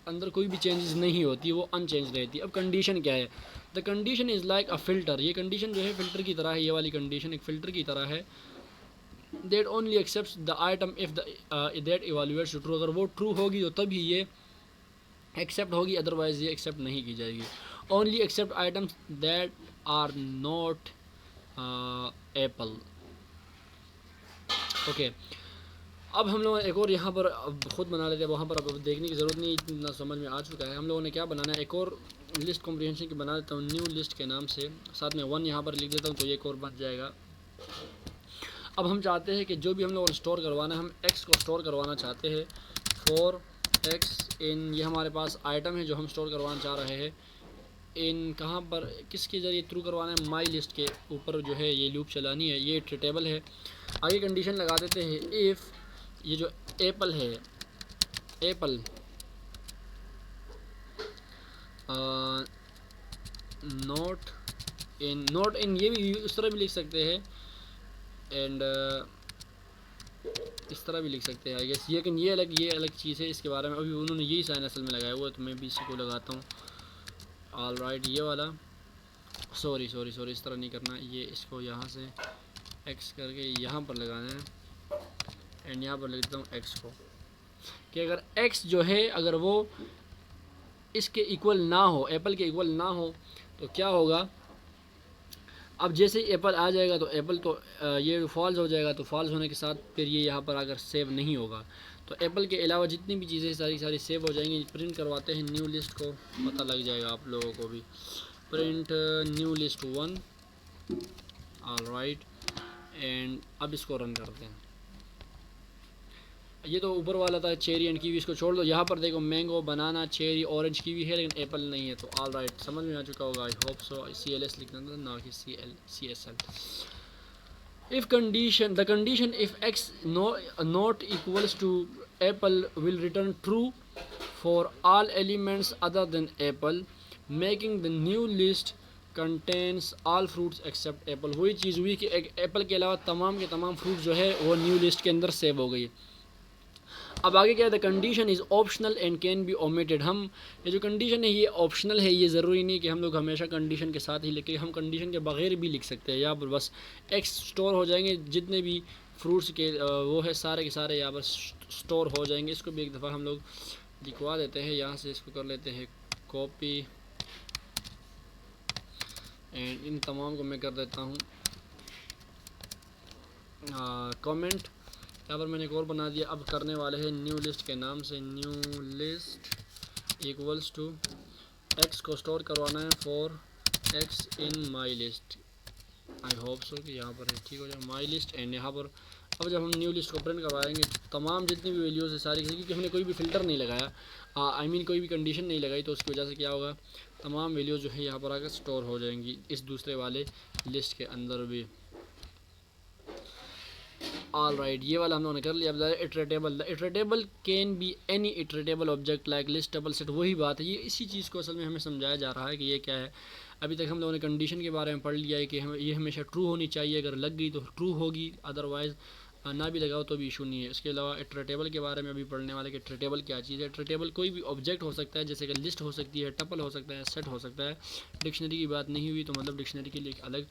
अंदर कोई भी चेंजेस नहीं होती, वो अनचेंज रहती है। अब कंडीशन क्या है, the condition is like a filter. ये कंडीशन जो है फ़िल्टर की तरह है, ये वाली कंडीशन एक फ़िल्टर की तरह है। That only accept the item if that evaluates true. अगर वो ट्रू होगी तो तभी ये एक्सेप्ट होगी, अदरवाइज़ ये एक्सेप्ट नहीं की जाएगी। Only accept items that are not apple, okay. अब हम लोग एक और यहाँ पर ख़ुद बना लेते हैं, वहाँ पर अब देखने की ज़रूरत नहीं, इतना समझ में आ चुका है। हम लोगों ने क्या बनाना है, एक और लिस्ट कॉम्प्रीहेंशन की बना देता हूँ न्यू लिस्ट के नाम से, साथ में 1 यहाँ पर लिख देता हूँ तो ये एक और बन जाएगा। अब हम चाहते हैं कि जो भी हम लोगों ने स्टोर करवाना है, हम एक्स को स्टोर करवाना चाहते हैं फॉर एक्स इन, ये हमारे पास आइटम है जो हम स्टोर करवाना चाह रहे हैं। इन कहाँ पर, किसके ज़रिए थ्रू करवाना है, माई लिस्ट के ऊपर जो है ये लूप चलानी है। ये टेबल है। आगे कंडीशन लगा देते हैं, इफ़ ये जो एप्पल है, एप्पल नॉट इन ये भी इस तरह भी लिख सकते हैं एंड इस तरह भी लिख सकते हैं आई गेस। लेकिन ये अलग चीज़ है, इसके बारे में अभी उन्होंने यही साइन असल में लगाया हुआ है, तो मैं भी इसी को लगाता हूँ। ऑल राइट, ये वाला सॉरी, इस तरह नहीं करना, ये इसको यहाँ से एक्स करके यहाँ पर लगाना है एंड यहाँ पर लिख देता हूँ एक्स को, कि अगर एक्स जो है अगर वो इसके इक्वल ना हो, एप्पल के इक्वल ना हो, तो क्या होगा, अब जैसे ही एप्पल आ जाएगा तो एप्पल तो ये फॉल्स हो जाएगा, तो फॉल्स होने के साथ फिर ये यहाँ पर आकर सेव नहीं होगा। तो एप्पल के अलावा जितनी भी चीज़ें सारी सेव हो जाएंगी। प्रिंट करवाते हैं न्यू लिस्ट को, पता लग जाएगा आप लोगों को भी। Print new list 1, all right, and अब इसको रन करते हैं। ये तो ऊपर वाला था चेरी एंड कीवी, इसको छोड़ दो। यहाँ पर देखो मैंगो, बनाना, चेरी, ऑरेंज, कीवी है लेकिन एप्पल नहीं है। तो ऑल राइट, समझ में आ चुका होगा, आई होप सो। CLS लिखना था ना कि CSL। if condition the condition if x not equals to apple will return true for all elements other than apple, making the new list contains all fruits except apple। वही चीज़ हुई कि Apple के अलावा तमाम के तमाम फ्रूट जो है वो न्यू लिस्ट के अंदर सेव हो गई। अब आगे क्या है, the condition is optional and can be omitted. हम ये जो कंडीशन है ये ऑप्शनल है, ये ज़रूरी नहीं कि हम लोग हमेशा कंडीशन के साथ ही लिखें, हम कंडीशन के बगैर भी लिख सकते हैं। यहाँ पर बस एक्स स्टोर हो जाएंगे, जितने भी फ्रूट्स के वो है सारे के सारे यहाँ पर स्टोर हो जाएंगे। इसको भी एक दफ़ा हम लोग लिखवा देते हैं, यहाँ से इसको कर लेते हैं कॉपी एंड इन तमाम को मैं कर देता हूँ कमेंट। यहाँ पर मैंने एक और बना दिया। अब करने वाले हैं न्यू लिस्ट के नाम से, new list equals to x को स्टोर करवाना है for x in my list. I hope so कि यहाँ पर है, ठीक हो जाए माई लिस्ट। एंड यहाँ पर अब जब हम न्यू लिस्ट को प्रिंट करवाएंगे तमाम जितनी भी वैल्यूज़ है सारी, क्योंकि हमने कोई भी फ़िल्टर नहीं लगाया, आई मीन कोई भी कंडीशन नहीं लगाई, तो उसकी वजह से क्या होगा, तमाम वैल्यूज़ जो है यहाँ पर आकर स्टोर हो जाएंगी इस दूसरे वाले लिस्ट के अंदर भी। ऑल राइट, ये वाला हम लोगों ने कर लिया। अब iterable, the iterable can be any iterable object like list, double set. वही बात है, ये इसी चीज़ को असल में हमें समझाया जा रहा है कि ये क्या है। अभी तक हम लोगों ने कंडीशन के बारे में पढ़ लिया है कि हम ये हमेशा ट्रू होनी चाहिए, अगर लग गई तो ट्रू होगी, अदरवाइज़ ना भी लगाओ तो भी इशू नहीं है। इसके अलावा इटरेटेबल के बारे में अभी पढ़ने वाले कि इटरेटेबल क्या चीज़ है। इटरेटेबल कोई भी ऑब्जेक्ट हो सकता है, जैसे कि लिस्ट हो सकती है, टपल हो सकता है, सेट हो सकता है। डिक्शनरी की बात नहीं हुई तो मतलब डिक्शनरी के लिए एक अलग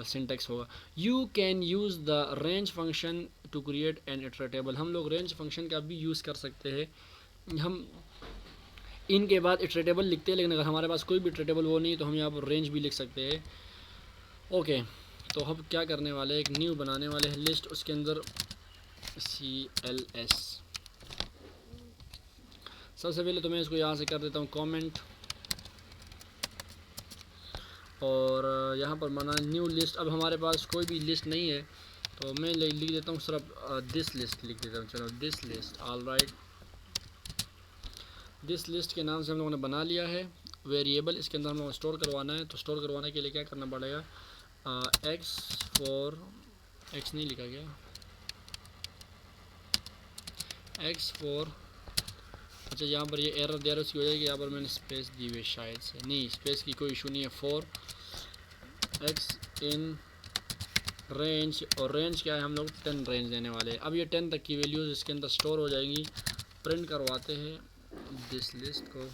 सिंटेक्स होगा। You can use the range function to create an iterable. हम लोग रेंज फंक्शन का भी यूज़ कर सकते हैं। हम इनके बाद इटरेटेबल लिखते हैं, लेकिन अगर हमारे पास कोई भी इटरेटेबल वो नहीं है तो हम यहाँ पर रेंज भी लिख सकते हैं। ओके, तो हम क्या करने वाले हैं, एक न्यू बनाने वाले हैं लिस्ट, उसके अंदर CLS। सबसे पहले तो मैं इसको यहाँ से कर देता हूँ कमेंट, और यहाँ पर माना न्यू लिस्ट। अब हमारे पास कोई भी लिस्ट नहीं है तो मैं लिख देता हूँ सिर्फ दिस लिस्ट लिख देता हूँ। चलो this list, all right. This list के नाम से हम लोगों ने बना लिया है वेरिएबल, इसके अंदर हम लोग स्टोर करवाना है। तो स्टोर करवाने के लिए क्या करना पड़ेगा, एक्स फॉर, एक्स नहीं लिखा गया, एक्स फॉर, अच्छा यहाँ पर ये एरर दे रहा है, उसकी वजह कि यहाँ पर मैंने स्पेस दी हुई शायद से, नहीं स्पेस की कोई इशू नहीं है। फॉर एक्स इन रेंज, और रेंज क्या है, हम लोग 10 रेंज देने वाले हैं। अब ये 10 तक की वैल्यूज़ इसके अंदर स्टोर हो जाएंगी। प्रिंट करवाते हैं दिस लिस्ट को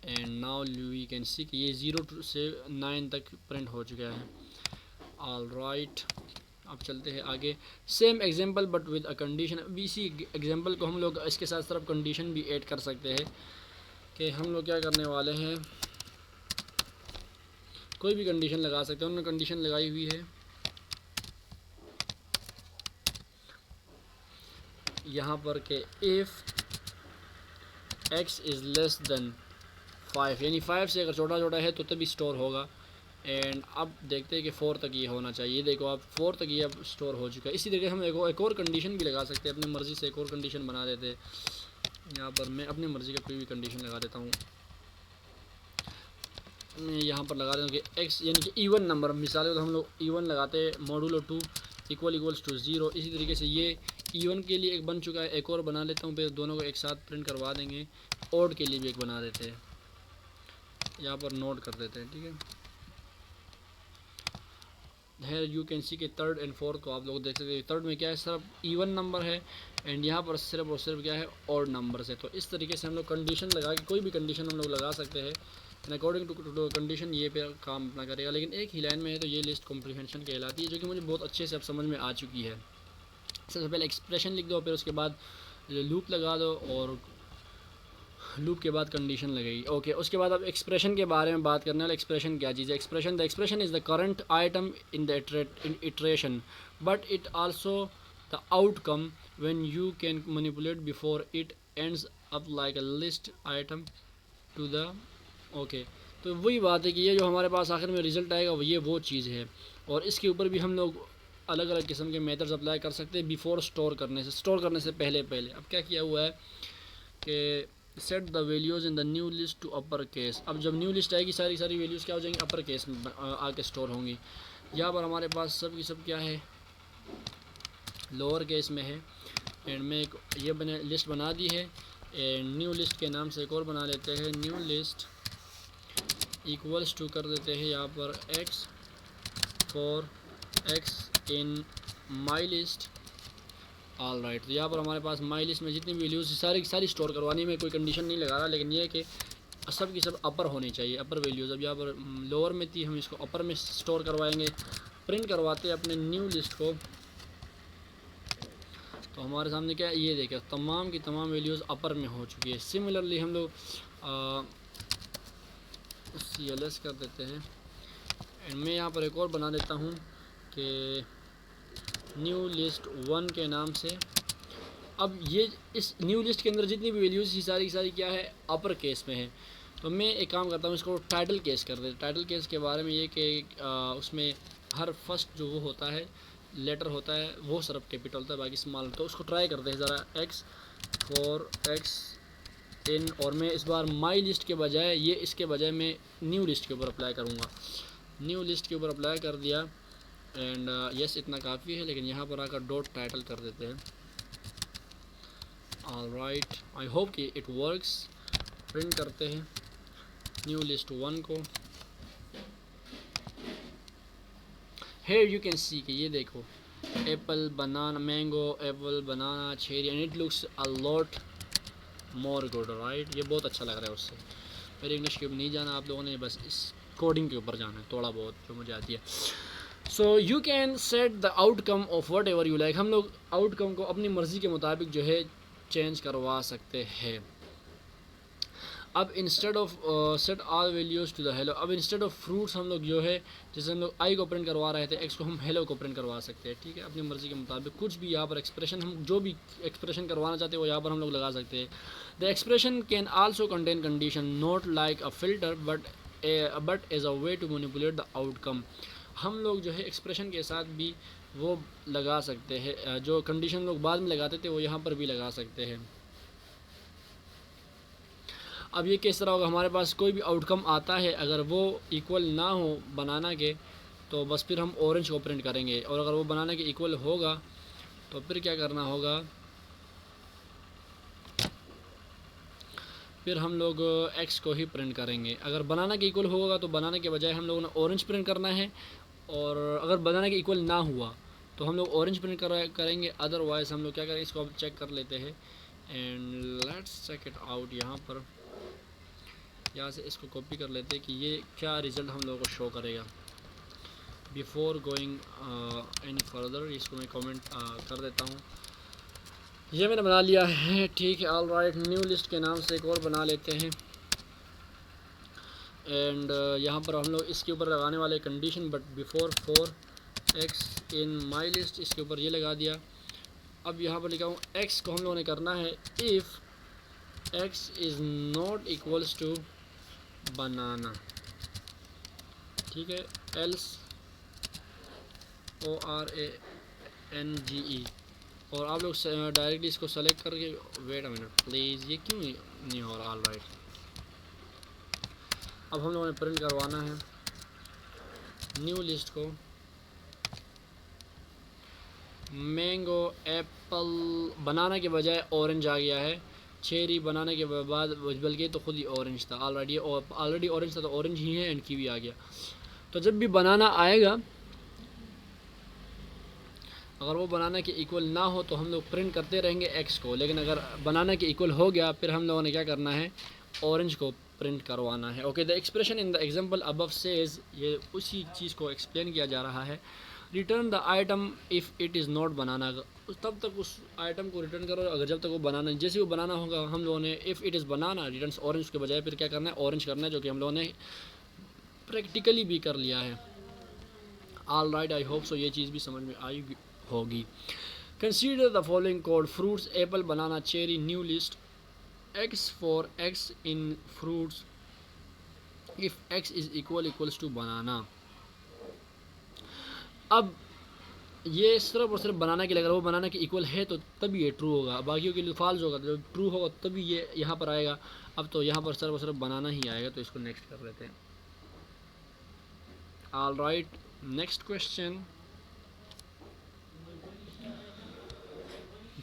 and now we can see कि ये 0 से 9 तक प्रिंट हो चुका है। ऑल राइट, अब चलते हैं आगे। Same example but with a condition. अब इसी एग्जांपल को हम लोग इसके साथ सिर्फ कंडीशन भी ऐड कर सकते हैं कि हम लोग क्या करने वाले हैं, कोई भी कंडीशन लगा सकते हैं। उन्होंने कंडीशन लगाई हुई है यहाँ पर कि if x is less than 5, यानी 5 से अगर छोटा छोटा है तो तभी स्टोर होगा। एंड अब देखते हैं कि 4 तक ये होना चाहिए। देखो आप 4 तक ये अब स्टोर हो चुका है। इसी तरीके हम एक और कंडीशन भी लगा सकते हैं, अपनी मर्ज़ी से एक और कंडीशन बना देते हैं। यहाँ पर मैं अपनी मर्ज़ी का कोई भी कंडीशन लगा देता हूँ। मैं यहाँ पर लगा देता हूँ कि x यानी कि इवन नंबर, मिसाल तो हम लोग इवन लगाते हैं मॉडुलो 2 इक्वल्स टू 0। इसी तरीके से ये इवन के लिए एक बन चुका है, एक और बना लेता हूँ, फिर दोनों को एक साथ प्रिंट करवा देंगे। ऑड के लिए भी एक बना देते हैं, यहाँ पर नोट कर देते हैं, ठीक है। है यू कैन सी के थर्ड एंड फोर्थ को आप लोग देख सकते हैं। थर्ड में क्या है, सिर्फ इवन नंबर है एंड यहाँ पर सिर्फ और सिर्फ क्या है, ऑड नंबर्स है। तो इस तरीके से हम लोग कंडीशन लगा के कोई भी कंडीशन हम लोग लगा सकते हैं एंड अकॉर्डिंग टू कंडीशन ये पे काम अपना करेगा। लेकिन एक ही लाइन में है तो ये लिस्ट कॉम्प्रीहेंशन कहलाती है, जो कि मुझे बहुत अच्छे से अब समझ में आ चुकी है। सबसे पहले एक्सप्रेशन लिख दो, फिर उसके बाद लूप लगा दो और लूप के बाद कंडीशन लगेगी। ओके, उसके बाद अब एक्सप्रेशन के बारे में बात करने वाले। एक्सप्रेशन क्या चीज़ है? Expression, the expression is the current item in the iteration but it also the outcome when you can manipulate before it ends up like a list item to the. Okay, तो वही बात है कि ये जो हमारे पास आखिर में रिजल्ट आएगा ये वो चीज़ है, और इसके ऊपर भी हम लोग अलग अलग किस्म के मेथड्स अप्लाई कर सकते हैं बिफोर स्टोर करने से पहले। अब क्या किया हुआ है कि set the values in the new list to upper case. अब जब न्यू लिस्ट आएगी सारी वैल्यूज़ क्या हो जाएंगी, अपर केस में आके स्टोर होंगी। यहाँ पर हमारे पास सब की सब क्या है, लोअर केस में है। एंड में एक ये लिस्ट बना दी है एंड न्यू लिस्ट के नाम से एक और बना लेते हैं, न्यू लिस्ट इक्वल्स टू कर देते हैं यहाँ पर x for x in my list. All right, तो यहाँ पर हमारे पास माई लिस्ट में जितनी भी वैल्यूज़ सारी स्टोर करवाने में कोई कंडीशन नहीं लगा रहा, लेकिन ये है कि सब की सब अपर होनी चाहिए, अपर वैल्यूज़। अब यहाँ पर लोअर में थी, हम इसको अपर में स्टोर करवाएंगे। प्रिंट करवाते हैं अपने न्यू लिस्ट को, तो हमारे सामने क्या है, ये देखिए तमाम की तमाम वैल्यूज़ अपर में हो चुकी है। सिमिलरली हम लोग CLS कर देते हैं एंड मैं यहाँ पर एक और बना देता हूँ कि न्यू लिस्ट 1 के नाम से। अब ये इस न्यू लिस्ट के अंदर जितनी भी वैल्यूज़ सारी क्या है, अपर केस में है। तो मैं एक काम करता हूँ, इसको टाइटल केस कर देते। टाइटल केस के बारे में ये कि उसमें हर फर्स्ट जो वो होता है लेटर होता है वो सिर्फ कैपिटल होता है, बाकी स्मॉल। तो उसको ट्राई करते हैं ज़रा, x फॉर x इन, और मैं इस बार माई लिस्ट के बजाय इसके बजाय मैं न्यू लिस्ट के ऊपर अप्लाई करूँगा। न्यू लिस्ट के ऊपर अप्लाई कर दिया एंड यस इतना काफ़ी है, लेकिन यहाँ पर आकर डॉट टाइटल कर देते हैं। ऑल राइट, आई होप कि इट वर्क्स। प्रिंट करते हैं न्यू लिस्ट 1 को। हेयर यू कैन सी कि ये देखो apple banana mango apple banana cherry and it looks a lot more good right. ये बहुत अच्छा लग रहा है उससे। मेरे इंग्लिश के ऊपर नहीं जाना आप लोगों ने, बस इस कोडिंग के ऊपर जाना है थोड़ा बहुत जो मुझे आती है। So you can set the outcome of what ever you like. हम लोग आउटकम को अपनी मर्ज़ी के मुताबिक जो है चेंज करवा सकते हैं। अब instead of set all values to the hello, अब इंस्टेड ऑफ फ्रूट्स हम लोग जो है, जैसे हम लोग आई को प्रिंट करवा रहे थे, एक्स को हम हेलो को प्रिंट करवा सकते हैं। ठीक है, अपनी मर्ज़ी के मुताबिक कुछ भी यहाँ पर एक्सप्रेशन, हम जो भी एक्सप्रेशन करवाना चाहते हैं वो यहाँ पर हम लोग लगा सकते हैं। The expression can also contain condition not like a filter but as a way to manipulate the outcome. हम लोग जो है एक्सप्रेशन के साथ भी वो लगा सकते हैं, जो कंडीशन लोग बाद में लगाते थे वो यहाँ पर भी लगा सकते हैं। अब ये किस तरह होगा, हमारे पास कोई भी आउटकम आता है, अगर वो इक्वल ना हो बनाना के, तो बस फिर हम ऑरेंज को प्रिंट करेंगे, और अगर वो बनाना के इक्वल होगा तो फिर क्या करना होगा, फिर हम लोग एक्स को ही प्रिंट करेंगे। अगर बनाना के इक्वल होगा तो बनाना के बजाय हम लोगों ने ऑरेंज प्रिंट करना है, और अगर बनाना के इक्वल ना हुआ तो हम लोग ऑरेंज प्रिंट करेंगे। अदरवाइज़ हम लोग क्या करेंगे, इसको अब चेक कर लेते हैं and let's check it out. यहाँ से इसको कॉपी कर लेते हैं कि ये क्या रिज़ल्ट हम लोगों को शो करेगा। बिफोर गोइंग एनी फर्दर इसको मैं कमेंट कर देता हूँ। ये मैंने बना लिया है, ठीक है। ऑल राइट, न्यू लिस्ट के नाम से एक और बना लेते हैं एंड यहाँ पर हम लोग इसके ऊपर लगाने वाले condition but before for x in my list, इसके ऊपर ये लगा दिया। अब यहाँ पर लिखा हूँ एक्स को हम लोगों ने करना है if x is not equals to banana, ठीक है, एल्स ORANGE। और आप लोग डायरेक्टली इसको सेलेक्ट करके, वेट अ मिनट प्लीज़, ये क्यों नहीं हो रहा। ऑल राइट, अब हम लोगों ने प्रिंट करवाना है न्यू लिस्ट को। मैंगो एप्पल बनाना के बजाय ऑरेंज आ गया है, चेरी बनाने के बाद बल्कि तो खुद ही ऑरेंज था। ऑलरेडी ऑरेंज था तो ऑरेंज ही है, एंड कीवी आ गया। तो जब भी बनाना आएगा अगर वो बनाना के इक्वल ना हो तो हम लोग प्रिंट करते रहेंगे x को, लेकिन अगर बनाना के इक्वल हो गया फिर हम लोगों ने क्या करना है, ऑरेंज को प्रिंट करवाना है। Okay, the expression in the example above says, ये उसी चीज़ को एक्सप्लेन किया जा रहा है। Return the item if it is not banana, तब तक उस आइटम को रिटर्न करो अगर जब तक वो बनाना, जैसे वो बनाना होगा हम लोगों ने if it is banana return orange के बजाय फिर क्या करना है, ऑरेंज करना है, जो कि हम लोगों ने प्रैक्टिकली भी कर लिया है। ऑल राइट, आई होप सो ये चीज़ भी समझ में आई होगी। Consider the following code, fruits apple banana cherry new list, x for x in fruits if x is equals to बनाना। अब ये सिर्फ और सिर्फ बनाना के लिए, अगर वो बनाना के इक्वल है तो तभी ये ट्रू होगा, बाकियों के लिए फॉल्स होगा। जब ट्रू होगा तभी ये यहाँ पर आएगा। अब तो यहाँ पर सिर्फ और सिर्फ बनाना ही आएगा, तो इसको नेक्स्ट कर लेते हैं। All right, next question,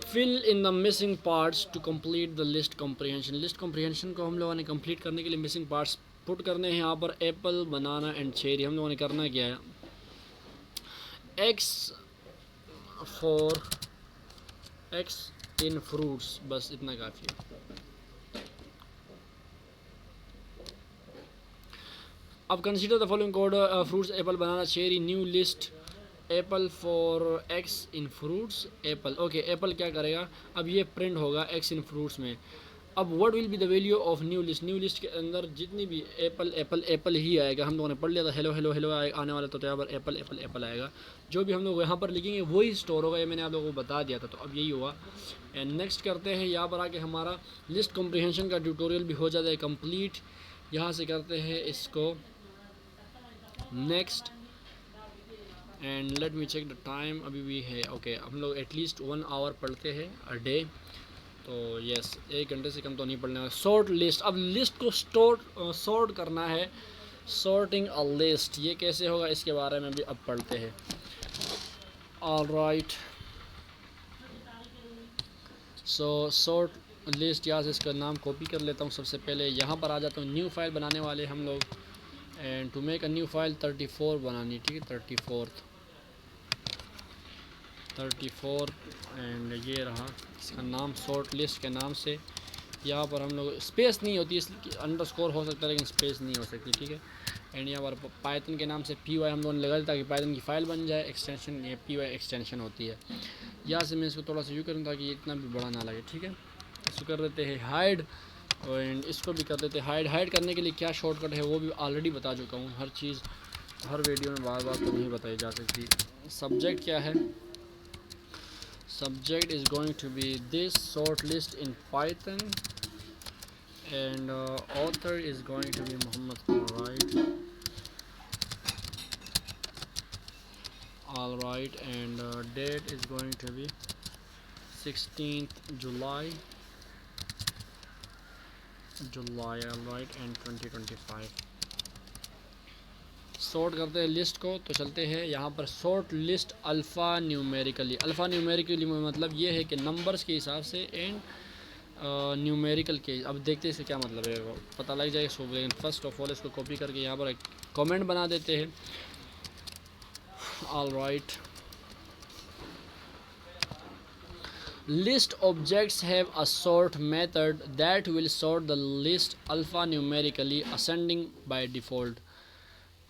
fill in the missing parts to complete the list comprehension. List comprehension को हम लोगों ने कंप्लीट करने के लिए मिसिंग पार्ट्स पुट करने हैं। यहाँ पर एप्पल बनाना एंड चेरी, हम लोगों ने करना क्या है, x for x in fruits, बस इतना काफ़ी है। अब consider the following code, fruits apple banana cherry new list, Apple for x in fruits Apple. Okay, Apple क्या करेगा, अब ये प्रिंट होगा एक्स इन फ्रूट्स में। अब what will be the value of new list, new list के अंदर जितनी भी एप्पल एप्पल एप्पल ही आएगा। हम लोगों ने पढ़ लिया था हेलो हेलो हेलो आने वाला, तो यहाँ पर एप्पल एप्पल एप्पल आएगा। जो भी हम लोग यहाँ पर लिखेंगे वही स्टोर होगा, ये मैंने आप लोगों को बता दिया था। तो अब यही हुआ। एंड नेक्स्ट करते हैं, यहाँ पर आके हमारा लिस्ट कॉम्प्रिहेंशन का ट्यूटोरियल भी हो जाता है कंप्लीट। यहाँ से करते हैं इसको next, and let me check the time, अभी भी है। ओके, हम लोग एटलीस्ट 1 आवर पढ़ते हैं अ डे, तो यस 1 घंटे से कम तो नहीं पढ़ना है। सॉर्ट लिस्ट, अब लिस्ट को सॉर्ट करना है, सॉर्टिंग अ लिस्ट, ये कैसे होगा इसके बारे में भी अब पढ़ते हैं। All right, so sort list, यहाँ से इसका नाम कॉपी कर लेता हूँ। सबसे पहले यहाँ पर आ जाता हूँ, न्यू फाइल बनाने वाले हम लोग, and to make a new file 34 बनानी, ठीक है 34 एंड ये रहा इसका नाम सॉर्ट लिस्ट के नाम से। यहाँ पर हम लोग स्पेस नहीं होती, इसलिए अंडरस्कोर हो सकता है लेकिन स्पेस नहीं हो सकती, ठीक है। एंड यहाँ पर पाइथन के नाम से py हम लोगों ने लगा दिया ताकि पाइथन की फ़ाइल बन जाए। एक्सटेंशन ये py एक्सटेंशन होती है। यहाँ से मैं इसको थोड़ा सा यूँ करूँ ताकि ये इतना भी बड़ा ना लगे, ठीक है। इसको कर देते हैं हाइड, एंड इसको भी कर देते हैं हाइड। हाइड करने के लिए क्या शॉर्टकट है वो भी ऑलरेडी बता चुका हूँ, हर चीज़ हर वीडियो में बार बार तो नहीं बताई जा सकती। सब्जेक्ट क्या है, subject is going to be this sort list in Python, and author is going to be Muhammad Alright. Alright, and date is going to be 16th July, alright, and 2025। Sort करते हैं list को, तो चलते हैं यहाँ पर sort list alpha numerically. Alpha numerically मतलब ये है कि नंबर्स के हिसाब से, एंड न्यूमेरिकल के। अब देखते हैं इसका क्या मतलब है, वो पता लग जाएगा सो। लेकिन फर्स्ट ऑफ ऑल इसको कॉपी करके यहाँ पर एक कमेंट बना देते हैं। All right, list objects have a sort method that will sort the list alpha numerically ascending by default.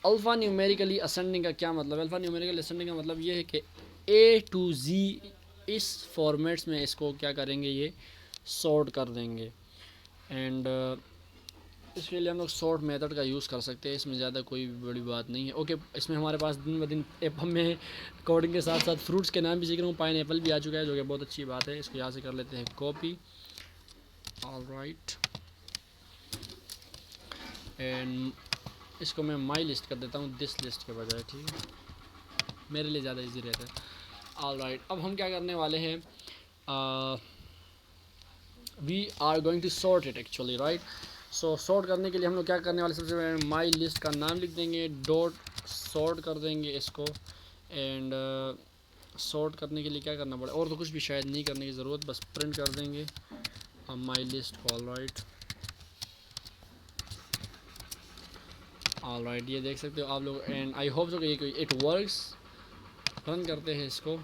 Alpha numerically ascending का क्या मतलब है, अल्फ़ा न्यूमेरिकली असेंडिंग का मतलब ये है कि A to Z इस फॉर्मेट्स में इसको क्या करेंगे, ये सॉर्ट कर देंगे। एंड इसके लिए हम लोग सॉर्ट मेथड का यूज़ कर सकते हैं, इसमें ज़्यादा कोई बड़ी बात नहीं है। ओके, इसमें हमारे पास दिन ब दिन में कोडिंग के साथ साथ फ्रूट्स के नाम भी सीख रहा हूँ। पाइन एप्पल भी आ चुका है, जो कि बहुत अच्छी बात है। इसको यहाँ से कर लेते हैं कॉपी। ऑल राइट, एंड इसको मैं माई लिस्ट कर देता हूँ दिस लिस्ट के बजाय, ठीक है, मेरे लिए ज़्यादा इजी रहता है। ऑल राइट, अब हम क्या करने वाले हैं, we are going to sort it actually, right. So sort करने के लिए हम लोग क्या करने वाले, सबसे पहले माई लिस्ट का नाम लिख देंगे, डॉट सॉर्ट कर देंगे इसको। एंड सॉर्ट करने के लिए क्या करना पड़े, और तो कुछ भी शायद नहीं करने की ज़रूरत, बस प्रिंट कर देंगे माई लिस्ट। ऑल राइट, ये देख सकते हो आप लोग, एंड आई होप सो कि इट वर्क्स। रन करते हैं इसको,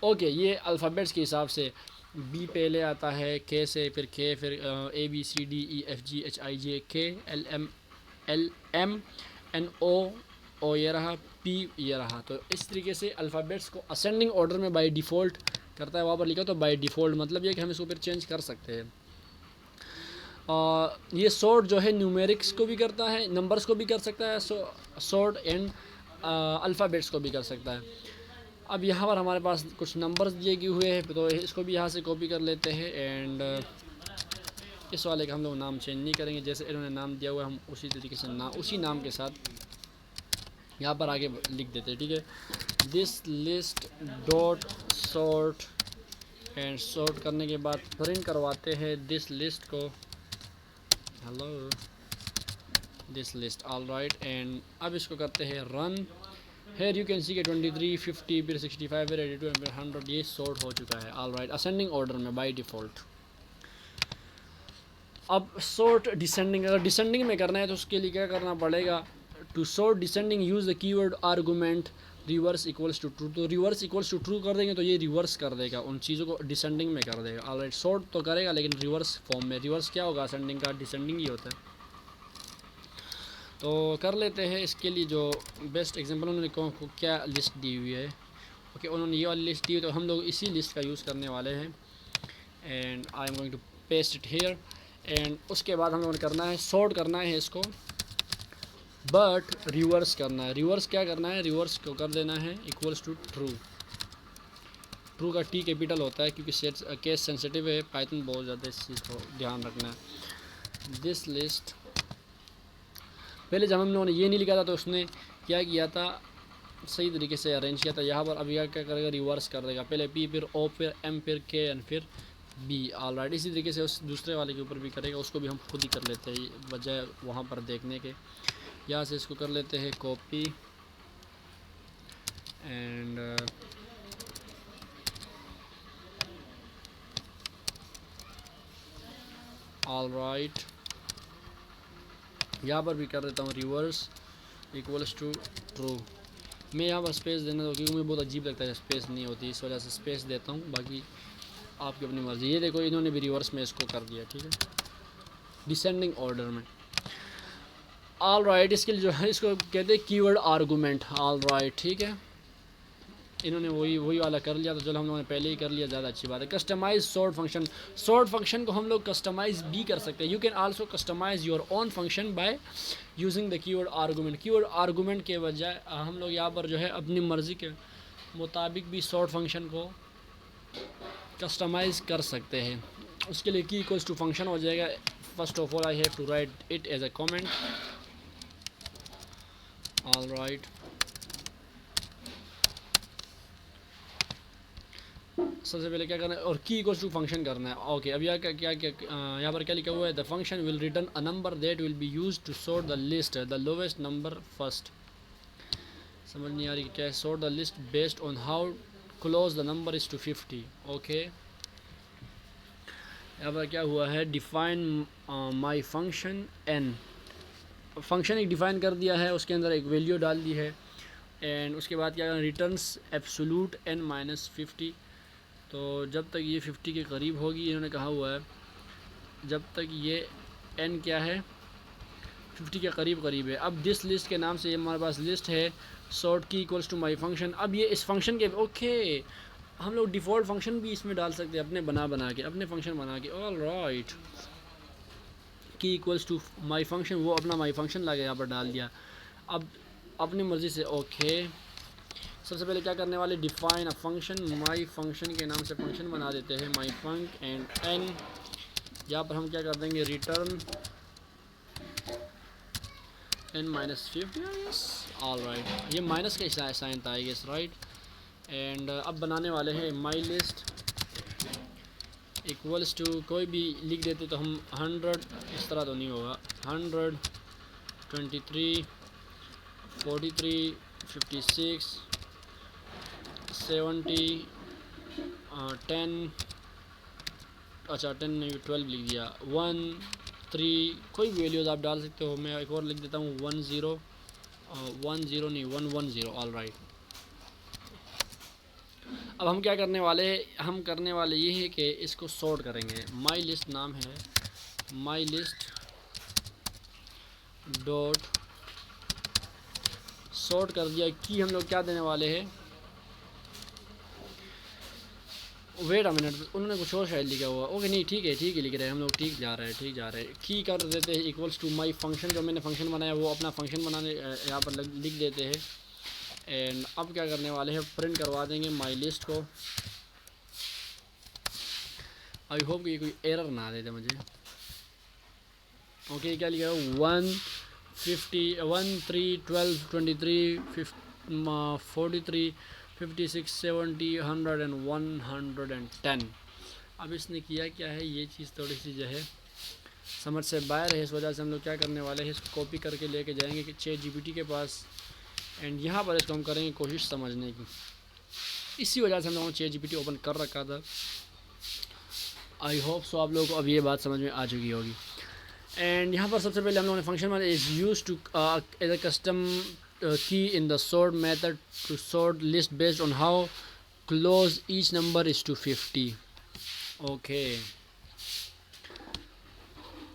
ओके, ये अल्फ़ाबेट्स के हिसाब से बी पहले आता है के से, फिर के, फिर A B C D E F G H I J K L M N O ये रहा, पी ये रहा। तो इस तरीके से अल्फ़ाबेट्स को असेंडिंग ऑर्डर में बाय डिफ़ॉल्ट करता है। वहाँ पर लिखा तो बाय डिफ़ॉल्ट मतलब ये कि हम इसको फिर चेंज कर सकते हैं। ये सॉर्ट जो है न्यूमेरिक्स को भी करता है, नंबर्स को भी कर सकता है, सॉर्ट एंड अल्फ़ाबेट्स को भी कर सकता है। अब यहाँ पर हमारे पास कुछ नंबर्स दिए गए हुए हैं, तो इसको भी यहाँ से कॉपी कर लेते हैं। एंड इस वाले का हम लोग नाम चेंज नहीं करेंगे, जैसे इन्होंने नाम दिया हुआ है हम उसी तरीके से उसी नाम के साथ यहाँ पर आगे लिख देते हैं, ठीक है। This list dot sort, and sort करने के बाद प्रिंट करवाते हैं दिस लिस्ट को, hello this list, all right. And अब इसको करते हैं run. Here you can see कि 23, 50, फिर 65, फिर 82 फिर 100 ये सॉर्ट हो चुका है, ऑल राइट, असेंडिंग ऑर्डर में बाय डिफ़ॉल्ट। अब सॉर्ट डिसेंडिंग, अगर डिसेंडिंग में करना है तो उसके लिए क्या करना पड़ेगा, to sort descending use the keyword argument reverse equals to true. तो रिवर्स इक्वल्स टू ट्रू कर देंगे तो ये रिवर्स कर देगा, उन चीज़ों को डिसेंडिंग में कर देगा, ऑल राइट। सॉर्ट तो करेगा लेकिन रिवर्स फॉर्म में। रिवर्स क्या होगा असेंडिंग का, डिसेंडिंग ही होता है। तो कर लेते हैं इसके लिए जो बेस्ट एग्जांपल उन्होंने को क्या लिस्ट दी हुई है। ओके, उन्होंने ये वाली लिस्ट दी हुई, तो हम लोग इसी लिस्ट का यूज़ करने वाले हैं। And I am going to paste it here. And उसके बाद हम लोगों ने करना है सॉर्ट करना है इसको, बट रिवर्स करना है। रिवर्स क्या करना है, रिवर्स को कर देना है इक्वल्स टू ट्रू। ट्रू का टी कैपिटल होता है क्योंकि केस सेंसिटिव है, पाइथन बहुत ज़्यादा इस चीज़ को ध्यान रखना है। दिस लिस्ट, पहले जब हम लोगों ने ये नहीं लिखा था तो उसने क्या किया था, सही तरीके से अरेंज किया था। यहाँ पर अभी क्या करेगा, रिवर्स कर देगा, पहले पी फिर ओ फिर एम फिर के एंड फिर बी, ऑल राइट। इसी तरीके से उस दूसरे वाले के ऊपर भी करेगा, उसको भी हम खुद ही कर लेते हैं बजाय वहाँ पर देखने के। यहाँ से इसको कर लेते हैं कॉपी एंड ऑल राइट, यहाँ पर भी कर देता हूँ रिवर्स इक्वल्स टू ट्रू। मैं यहाँ पर स्पेस देना तो क्योंकि मुझे बहुत अजीब लगता है स्पेस नहीं होती, इस वजह से स्पेस देता हूँ, बाकी आपकी अपनी मर्ज़ी। ये देखो इन्होंने भी रिवर्स में इसको कर दिया, ठीक है, डिसेंडिंग ऑर्डर में, ऑल राइट। इसके लिए जो है इसको कहते हैं कीवर्ड आर्गूमेंट, ऑल राइट, ठीक है। इन्होंने वही वाला कर लिया, तो चलो हम लोगों ने पहले ही कर लिया, ज़्यादा अच्छी बात है। Customize sort function, sort function को हम लोग कस्टमाइज भी कर सकते हैं। You can also customize your own function by using the keyword argument. Keyword argument के बजाय हम लोग यहाँ पर जो है अपनी मर्ज़ी के मुताबिक भी सॉर्ट फंक्शन को कस्टमाइज़ कर सकते हैं। उसके लिए की इक्वल्स टू फंक्शन हो जाएगा। First of all I have to write it as a comment, all right. सबसे पहले क्या करना है, और की इक्वल्स टू फंक्शन करना है। ओके, अब यहाँ यहाँ पर क्या लिखा हुआ है, the function will return a number that will be use to sort the list the lowest number first. समझ नहीं आ रही क्या है, sort the list based on how close the number is to 50। Okay, यहाँ पर क्या हुआ है, define my function n. Function एक डिफ़ाइन कर दिया है, उसके अंदर एक वैल्यू डाल दी है, एंड उसके बाद क्या रिटर्न्स एब्सोल्यूट n माइनस 50। तो जब तक ये 50 के करीब होगी, इन्होंने कहा हुआ है जब तक ये n क्या है 50 के करीब है। अब दिस लिस्ट के नाम से ये हमारे पास लिस्ट है, सॉर्ट की इक्वल्स टू माई फंक्शन। अब ये इस फंक्शन के ओके हम लोग डिफ़ॉल्ट फंक्शन भी इसमें डाल सकते हैं, अपने बना के अपने फंक्शन बना के, ऑल राइट। की इक्वल्स टू माई फंक्शन, वो अपना माई फंक्शन ला के यहाँ पर डाल दिया। अब अपनी मर्ज़ी से ओके, सबसे पहले क्या करने वाले, define a function, my function के नाम से फंक्शन बना देते हैं, माई फंक एंड एन। यहाँ पर हम क्या कर देंगे, return n minus 50, all right. ये माइनस का साइन था आई गेस, राइट। एंड अब बनाने वाले हैं माई लिस्ट इक्वल्स टू, कोई भी लिख देते तो हम 100, इस तरह तो नहीं होगा, 100, 23, 43, 56, 70, 10, अच्छा 10 नहीं 12 लिख दिया, 1, 3, कोई भी वैल्यूज़ आप डाल सकते हो। मैं एक और लिख देता हूँ 10, 10 नहीं 110, ऑल राइट। अब हम क्या करने वाले हैं, हम करने वाले ये है कि इसको सॉर्ट करेंगे। माई लिस्ट नाम है, माई लिस्ट डॉट सॉर्ट कर दिया। की हम लोग क्या देने वाले हैं, वेट अ मिनट, उन्होंने कुछ और शायद लिखा हुआ। ओके नहीं ठीक है लिख रहे हैं हम लोग, ठीक जा रहा है। की कर देते हैं इक्वल्स टू माई फंक्शन, जो मैंने फंक्शन बनाया वो अपना फंक्शन बनाने यहाँ पर लिख देते हैं। एंड अब क्या करने वाले हैं, प्रिंट करवा देंगे माई लिस्ट को। आई होप कि कोई एरर ना दे दे मुझे। ओके क्या लिखा है, 1 50 1 3 12 23 43 56 70 100 एंड 110। अब इसने किया क्या है, ये चीज़ थोड़ी सी जो है समझ से बाहर है, इस वजह से हम लोग क्या करने वाले हैं, इसको कॉपी करके लेके जाएंगे कि ChatGPT के पास, एंड यहाँ पर इसको हम करेंगे कोशिश समझने की। इसी वजह से हम लोगों ने ChatGPT ओपन कर रखा था। आई होप सो आप लोगों को अब ये बात समझ में आ चुकी होगी। एंड यहाँ पर सबसे पहले हम लोगों ने फंक्शन में is use to as a custom key in the sort method to sort list based on how close each number is to 50। Okay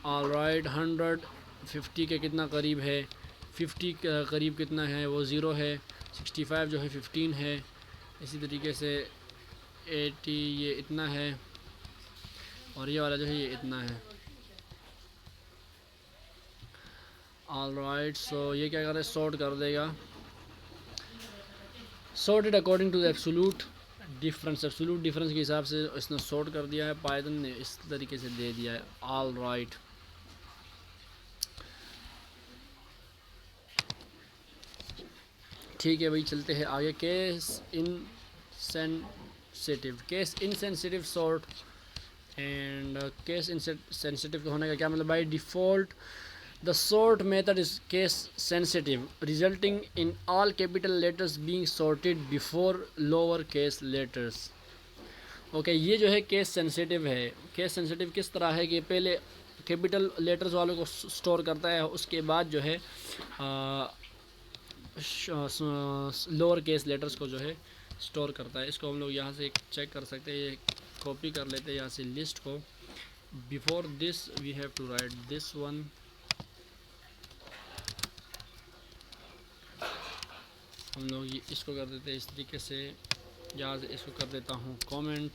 all right, 150 के कितना करीब है, 50 के करीब कितना है, वो 0 है। 65 जो है 15 है। इसी तरीके से 80 ये इतना है, और ये वाला जो है ये इतना है। ऑलराइट सो ये क्या कर रहा है, सॉर्ट कर देगा। Sorted according to the absolute difference, absolute difference के हिसाब से इसने सॉर्ट कर दिया है, पाइथन ने इस तरीके से दे दिया है। ऑलराइट ठीक है भाई, चलते हैं आगे। Case insensitive sort and case insensitive होने का क्या मतलब, by default the sort method is case sensitive resulting in all capital letters being sorted before lower case letters. Okay ये जो है केस सेंसिटिव है। केस सेंसिटिव किस तरह है कि पहले कैपिटल लेटर्स वालों को स्टोर करता है, उसके बाद जो है लोअर केस लेटर्स को जो है स्टोर करता है। इसको हम लोग यहाँ से चेक कर सकते हैं, ये कॉपी कर लेते हैं यहाँ से लिस्ट को। Before this we have to write this one, हम लोग ये इसको कर देते हैं इस तरीके से, यहाँ से इसको कर देता हूँ कमेंट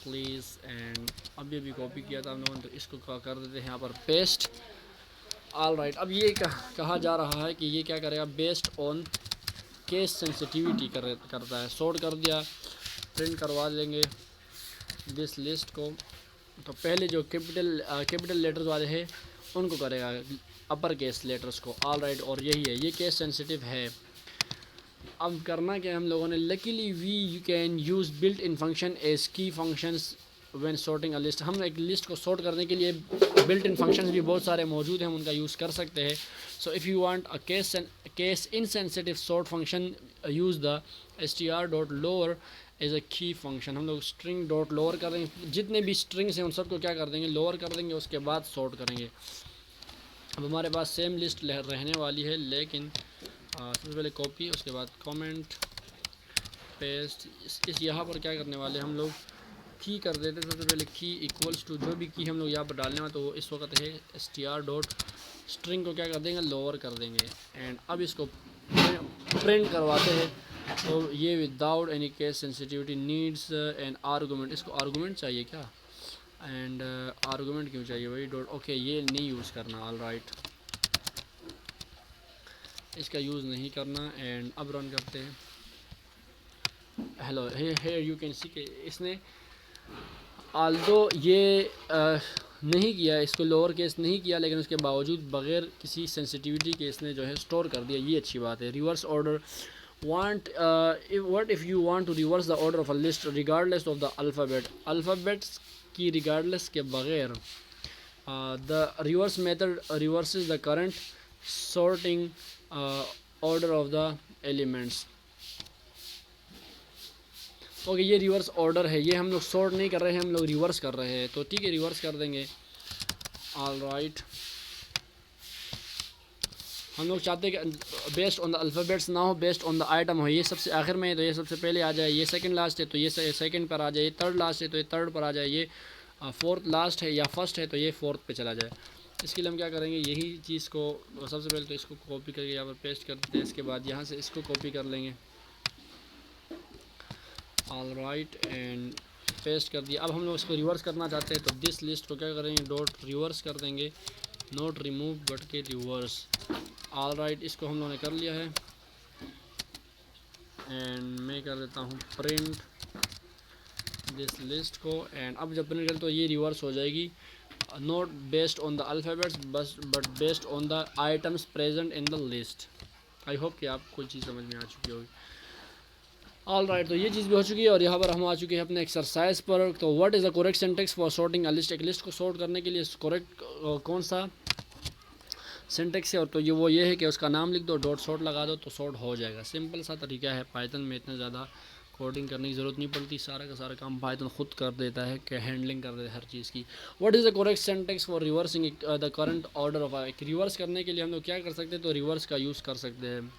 प्लीज़, एंड अभी अभी कॉपी किया था हम लोगों ने, तो इसको कर देते हैं यहाँ पर पेस्ट। ऑलराइट अब ये कहा जा रहा है कि ये क्या करेगा, बेस्ड ऑन केस सेंसिटिविटी करता है। सॉर्ट कर दिया, प्रिंट करवा देंगे दिस लिस्ट को। तो पहले जो कैपिटल लेटर्स वाले हैं उनको करेगा, अपर केस लेटर्स को। ऑलराइट और यही है, ये केस सेंसिटिव है। अब करना क्या हम लोगों ने, luckily we you can use built in function as key functions when sorting a list. हम एक लिस्ट को सॉर्ट करने के लिए बिल्ट इन फंक्शंस भी बहुत सारे मौजूद हैं, हम उनका यूज़ कर सकते हैं। So if you want a case insensitive sort function, use the str.lower as a key function. हम लोग स्ट्रिंग डॉट लोअर कर देंगे, जितने भी स्ट्रिंग्स हैं उन सबको क्या कर देंगे, लोअर कर देंगे, उसके बाद सॉर्ट करेंगे। अब हमारे पास सेम लिस्ट रहने वाली है, लेकिन सबसे पहले कॉपी, उसके बाद कमेंट पेस्ट। इस यहाँ पर क्या करने वाले हम लोग, की कर देते। सबसे पहले की इक्वल्स टू जो भी की हम लोग यहाँ पर डालने वाले, तो वो इस वक्त है str.स्ट्रिंग को क्या कर देंगे, लोअर कर देंगे। एंड अब इसको प्रिंट करवाते हैं। तो ये without any case sensitivity needs an argument, इसको आर्गूमेंट चाहिए क्या, एंड आर्गूमेंट क्यों चाहिए भाई, डॉट। ओके ये नहीं यूज़ करना, ऑलराइट इसका यूज़ नहीं करना। एंड अब रन करते हैं। Hello here you can see के इसने आल्दो ये नहीं किया, इसको लोअर केस नहीं किया, लेकिन उसके बावजूद बग़ैर किसी सेंसिटिविटी के इसने जो है स्टोर कर दिया, ये अच्छी बात है। Reverse order what if you want to reverse the order of a list regardless of the alphabets की regardless के बग़ैर the reverse method reverses the current sorting order of the elements। Okay ये रिवर्स ऑर्डर है, ये हम लोग sort नहीं कर रहे हैं, हम लोग रिवर्स कर रहे हैं, तो ठीक है रिवर्स कर देंगे। ऑलराइट हम लोग चाहते हैं कि बेस्ड ऑन द अल्फ़ाबेट्स ना हो, बेस्ड ऑन द आइटम हो। ये सबसे आखिर में है तो ये सबसे पहले आ जाए, ये सेकंड लास्ट है तो ये सेकंड पर आ जाए, ये थर्ड लास्ट है तो ये थर्ड पर आ जाए, ये फोर्थ लास्ट है या फर्स्ट है तो ये फोर्थ पे चला जाए। इसके लिए हम क्या करेंगे, यही चीज़ को सबसे पहले तो इसको कॉपी करके यहाँ पर पेस्ट कर देते हैं। इसके बाद यहाँ से इसको कॉपी कर लेंगे, ऑल राइट, एंड पेस्ट कर दिया। अब हम लोग इसको रिवर्स करना चाहते हैं तो दिस लिस्ट को क्या करेंगे, डॉट रिवर्स कर देंगे, नोट रिमूव बट के रिवर्स। ऑल राइट, इसको हम लोगों ने कर लिया है एंड मैं कर देता हूँ प्रिंट दिस लिस्ट को। एंड अब जब प्रिंट करें तो ये रिवर्स हो जाएगी, not based on the alphabets बस but based on the items present in the list. I hope कि आप कोई चीज़ समझ में आ चुकी होगी। ऑल राइट, तो ये चीज़ भी हो चुकी है और यहाँ पर हम आ चुके हैं अपने एक्सरसाइज पर। तो what is the correct syntax for sorting a list. एक लिस्ट को सॉर्ट करने के लिए करेक्ट कौन सा सिंटेक्स है, और तो ये है कि उसका नाम लिख दो, डॉट सॉर्ट लगा दो तो सॉर्ट हो जाएगा। सिंपल सा तरीका है, पाइथन में इतना ज़्यादा कोडिंग करने की ज़रूरत नहीं पड़ती, सारा का सारा काम पाइथन खुद कर देता है, कि हैंडलिंग कर देता है हर चीज़ की। What is the correct syntax for reversing the current order of एक रिवर्स करने के लिए हम लोग क्या कर सकते हैं, तो रिवर्स का यूज़ कर सकते हैं।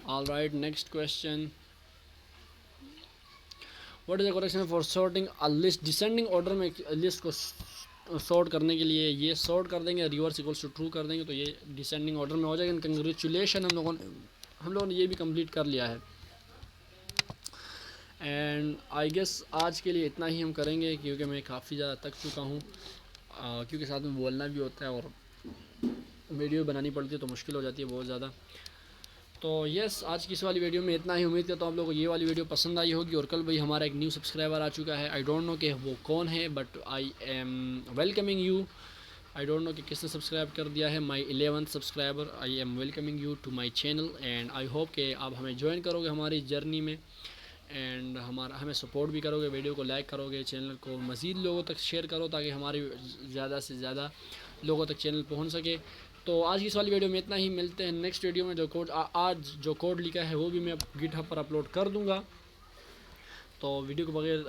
All right, next question, what is the correction for sorting a list descending order में लिस्ट को सॉर्ट करने के लिए ये सॉर्ट कर देंगे, रिवर्स इक्वल्स टू ट्रू कर देंगे तो ये डिसेंडिंग ऑर्डर में हो जाएगा। कंग्रेचुलेशन, हम लोगों ने ये भी कंप्लीट कर लिया है। एंड आई गेस आज के लिए इतना ही हम करेंगे, क्योंकि मैं काफ़ी ज़्यादा थक चुका हूँ, क्योंकि साथ में बोलना भी होता है और वीडियो बनानी पड़ती है तो मुश्किल हो जाती है बहुत ज़्यादा। तो यस, आज की इस वाली वीडियो में इतना ही। उम्मीद करता हूँ आप लोगों को ये वाली वीडियो पसंद आई होगी। और कल भाई हमारा एक न्यू सब्सक्राइबर आ चुका है, आई डोंट नो कि वो कौन है, but I am welcoming you. I don't know कि किसने सब्सक्राइब कर दिया है, my 11th subscriber. I am welcoming you to my channel and I hope कि आप हमें ज्वाइन करोगे हमारी जर्नी में, एंड हमें सपोर्ट भी करोगे, वीडियो को लाइक करोगे, चैनल को मज़ीद लोगों तक शेयर करो ताकि हमारी ज़्यादा से ज़्यादा लोगों तक चैनल पहुँच सके। तो आज की इस वाली वीडियो में इतना ही, मिलते हैं नेक्स्ट वीडियो में। जो कोड आज जो कोड लिखा है वो भी मैं गिटहब पर अपलोड कर दूंगा। तो वीडियो को बगैर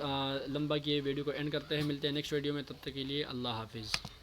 लंबा किए वीडियो को एंड करते हैं, मिलते हैं नेक्स्ट वीडियो में, तब तक के लिए अल्लाह हाफिज़।